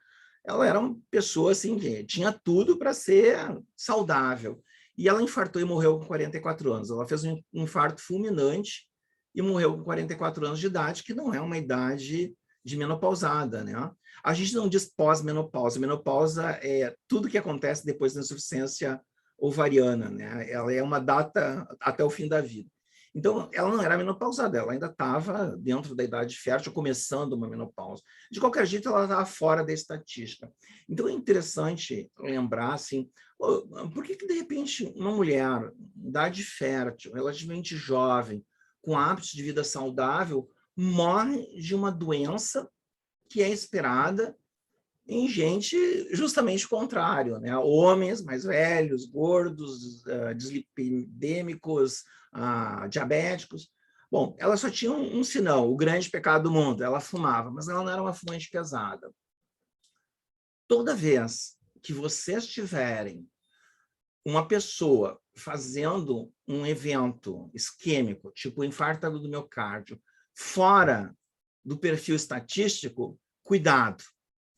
Ela era uma pessoa assim, que tinha tudo para ser saudável. E ela infartou e morreu com 44 anos. Ela fez um infarto fulminante e morreu com 44 anos de idade, que não é uma idade de menopausada, né? A gente não diz pós-menopausa. Menopausa é tudo que acontece depois da insuficiência ovariana, né? Ela é uma data até o fim da vida. Então, ela não era menopausada, ela ainda estava dentro da idade fértil, começando uma menopausa. De qualquer jeito, ela estava fora da estatística. Então, é interessante lembrar, assim, por que de repente, uma mulher, idade fértil, relativamente jovem, com hábitos de vida saudável, morre de uma doença que é esperada em gente justamente o contrário, né? Homens mais velhos, gordos, dislipidêmicos, diabéticos. Bom, ela só tinha um sinal, o grande pecado do mundo, ela fumava, mas ela não era uma fumante pesada. Toda vez que vocês tiverem uma pessoa fazendo um evento isquêmico, tipo infarto do miocárdio, fora do perfil estatístico, cuidado.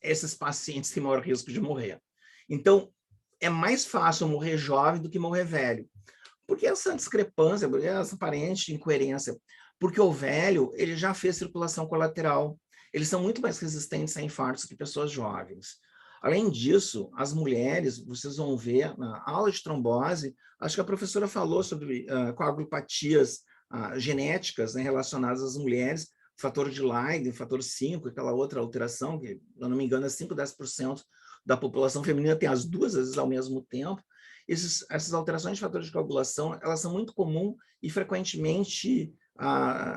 Esses pacientes têm maior risco de morrer. Então, é mais fácil morrer jovem do que morrer velho. Por que essa discrepância, essa aparente incoerência? Porque o velho, ele já fez circulação colateral. Eles são muito mais resistentes a infartos que pessoas jovens. Além disso, as mulheres, vocês vão ver na aula de trombose, acho que a professora falou sobre coagulopatias genéticas, né, relacionadas às mulheres, fator de Leiden, fator 5, aquela outra alteração, que, se eu não me engano, é 5, 10% da população feminina tem as duas, às vezes, ao mesmo tempo. Essas alterações de fator de coagulação, elas são muito comuns e frequentemente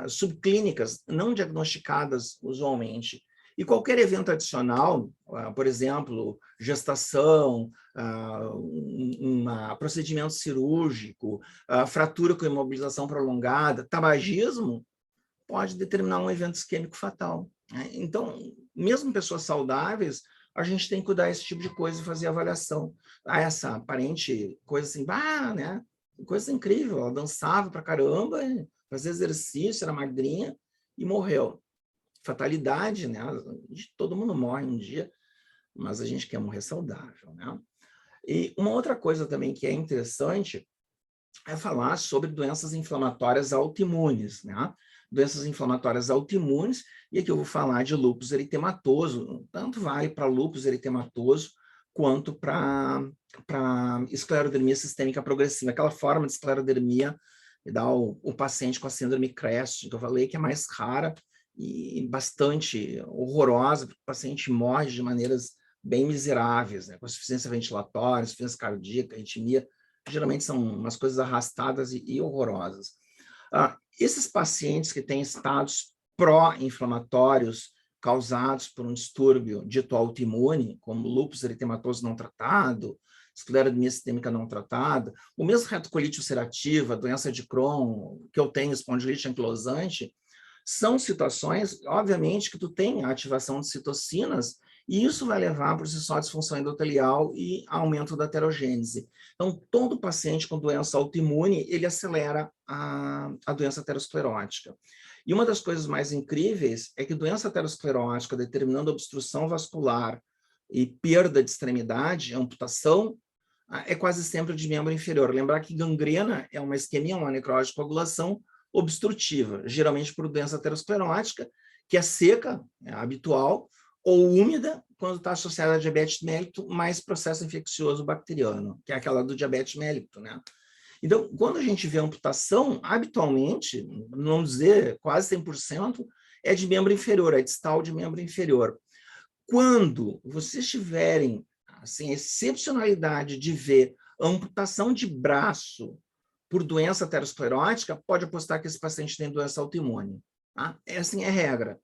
subclínicas, não diagnosticadas usualmente. E qualquer evento adicional, por exemplo, gestação, um procedimento cirúrgico, fratura com imobilização prolongada, tabagismo, pode determinar um evento isquêmico fatal. Né? Então, mesmo pessoas saudáveis, a gente tem que cuidar desse tipo de coisa e fazer avaliação. Essa aparente coisa assim, né? Coisa incrível, ela dançava pra caramba, fazia exercício, era magrinha e morreu. Fatalidade, né? Todo mundo morre um dia, mas a gente quer morrer saudável, né? E uma outra coisa também que é interessante é falar sobre doenças inflamatórias autoimunes, né? Doenças inflamatórias autoimunes, e aqui eu vou falar de lúpus eritematoso, tanto vale para lúpus eritematoso quanto para esclerodermia sistêmica progressiva, aquela forma de esclerodermia que dá o paciente com a síndrome CREST, que eu falei que é mais rara e bastante horrorosa, porque o paciente morre de maneiras bem miseráveis, né? Com insuficiência ventilatória, insuficiência cardíaca, arritmia, geralmente são umas coisas arrastadas e horrorosas. Esses pacientes que têm estados pró-inflamatórios causados por um distúrbio dito autoimune, como lúpus eritematoso não tratado, esclerodermia sistêmica não tratada, o mesmo retocolite ulcerativa, doença de Crohn, que eu tenho, espondilite anquilosante, São situações, obviamente, que tu tem a ativação de citocinas, e isso vai levar por si só a disfunção endotelial e aumento da aterogênese. Então, todo paciente com doença autoimune, ele acelera a doença aterosclerótica. E uma das coisas mais incríveis é que doença aterosclerótica, determinando obstrução vascular e perda de extremidade, amputação, é quase sempre de membro inferior. Lembrar que gangrena é uma isquemia, uma necrose de coagulação obstrutiva, geralmente por doença aterosclerótica, que é seca, é habitual, ou úmida, quando está associada a diabetes mellitus, mais processo infeccioso bacteriano, que é aquela do diabetes mellitus, né? Então, quando a gente vê amputação, habitualmente, não dizer quase 100%, é de membro inferior, é distal de membro inferior. Quando vocês tiverem assim, a excepcionalidade de ver amputação de braço por doença aterosclerótica, pode apostar que esse paciente tem doença autoimune. Tá? Essa é a regra.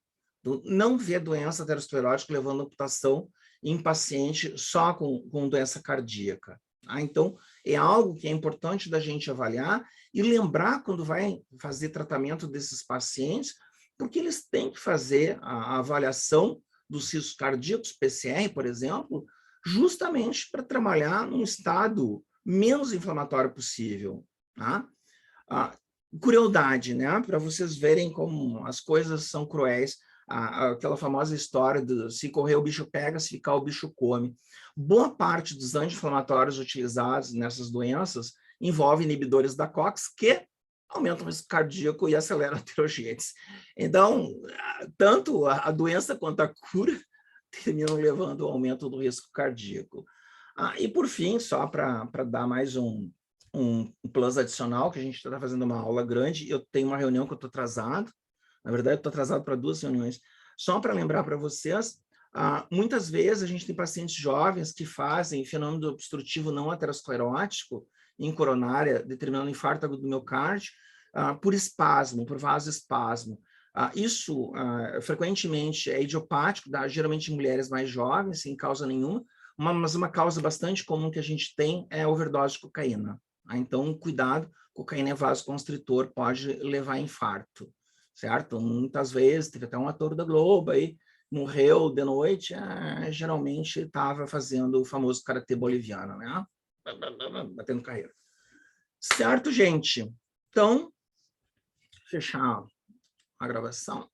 Não ver doença aterosclerótica levando amputação em paciente só com doença cardíaca. Tá? Então, é algo que é importante da gente avaliar e lembrar quando vai fazer tratamento desses pacientes, porque eles têm que fazer a avaliação dos riscos cardíacos, PCR, por exemplo, justamente para trabalhar num estado menos inflamatório possível. Tá? Crueldade, né? Para vocês verem como as coisas são cruéis. Aquela famosa história de se correr o bicho pega, se ficar o bicho come. Boa parte dos anti-inflamatórios utilizados nessas doenças envolve inibidores da COX, que aumentam o risco cardíaco e aceleram a aterogênese. Então, tanto a doença quanto a cura terminam levando ao aumento do risco cardíaco. E, por fim, só para dar mais um plus adicional, que a gente está fazendo uma aula grande, eu tenho uma reunião que eu estou atrasado, na verdade, eu estou atrasado para 2 reuniões. Só para lembrar para vocês, muitas vezes a gente tem pacientes jovens que fazem fenômeno obstrutivo não aterosclerótico em coronária, determinando infarto agudo do miocárdio, por espasmo, por vasoespasmo. Isso frequentemente é idiopático, geralmente em mulheres mais jovens, sem causa nenhuma, mas uma causa bastante comum que a gente tem é a overdose de cocaína. Então, cuidado, cocaína é vasoconstritor, pode levar a infarto. Certo? Muitas vezes, teve até um ator da Globo aí, morreu de noite, geralmente estava fazendo o famoso karatê boliviano, né? Batendo carreira. Certo, gente? Então, fechar a gravação.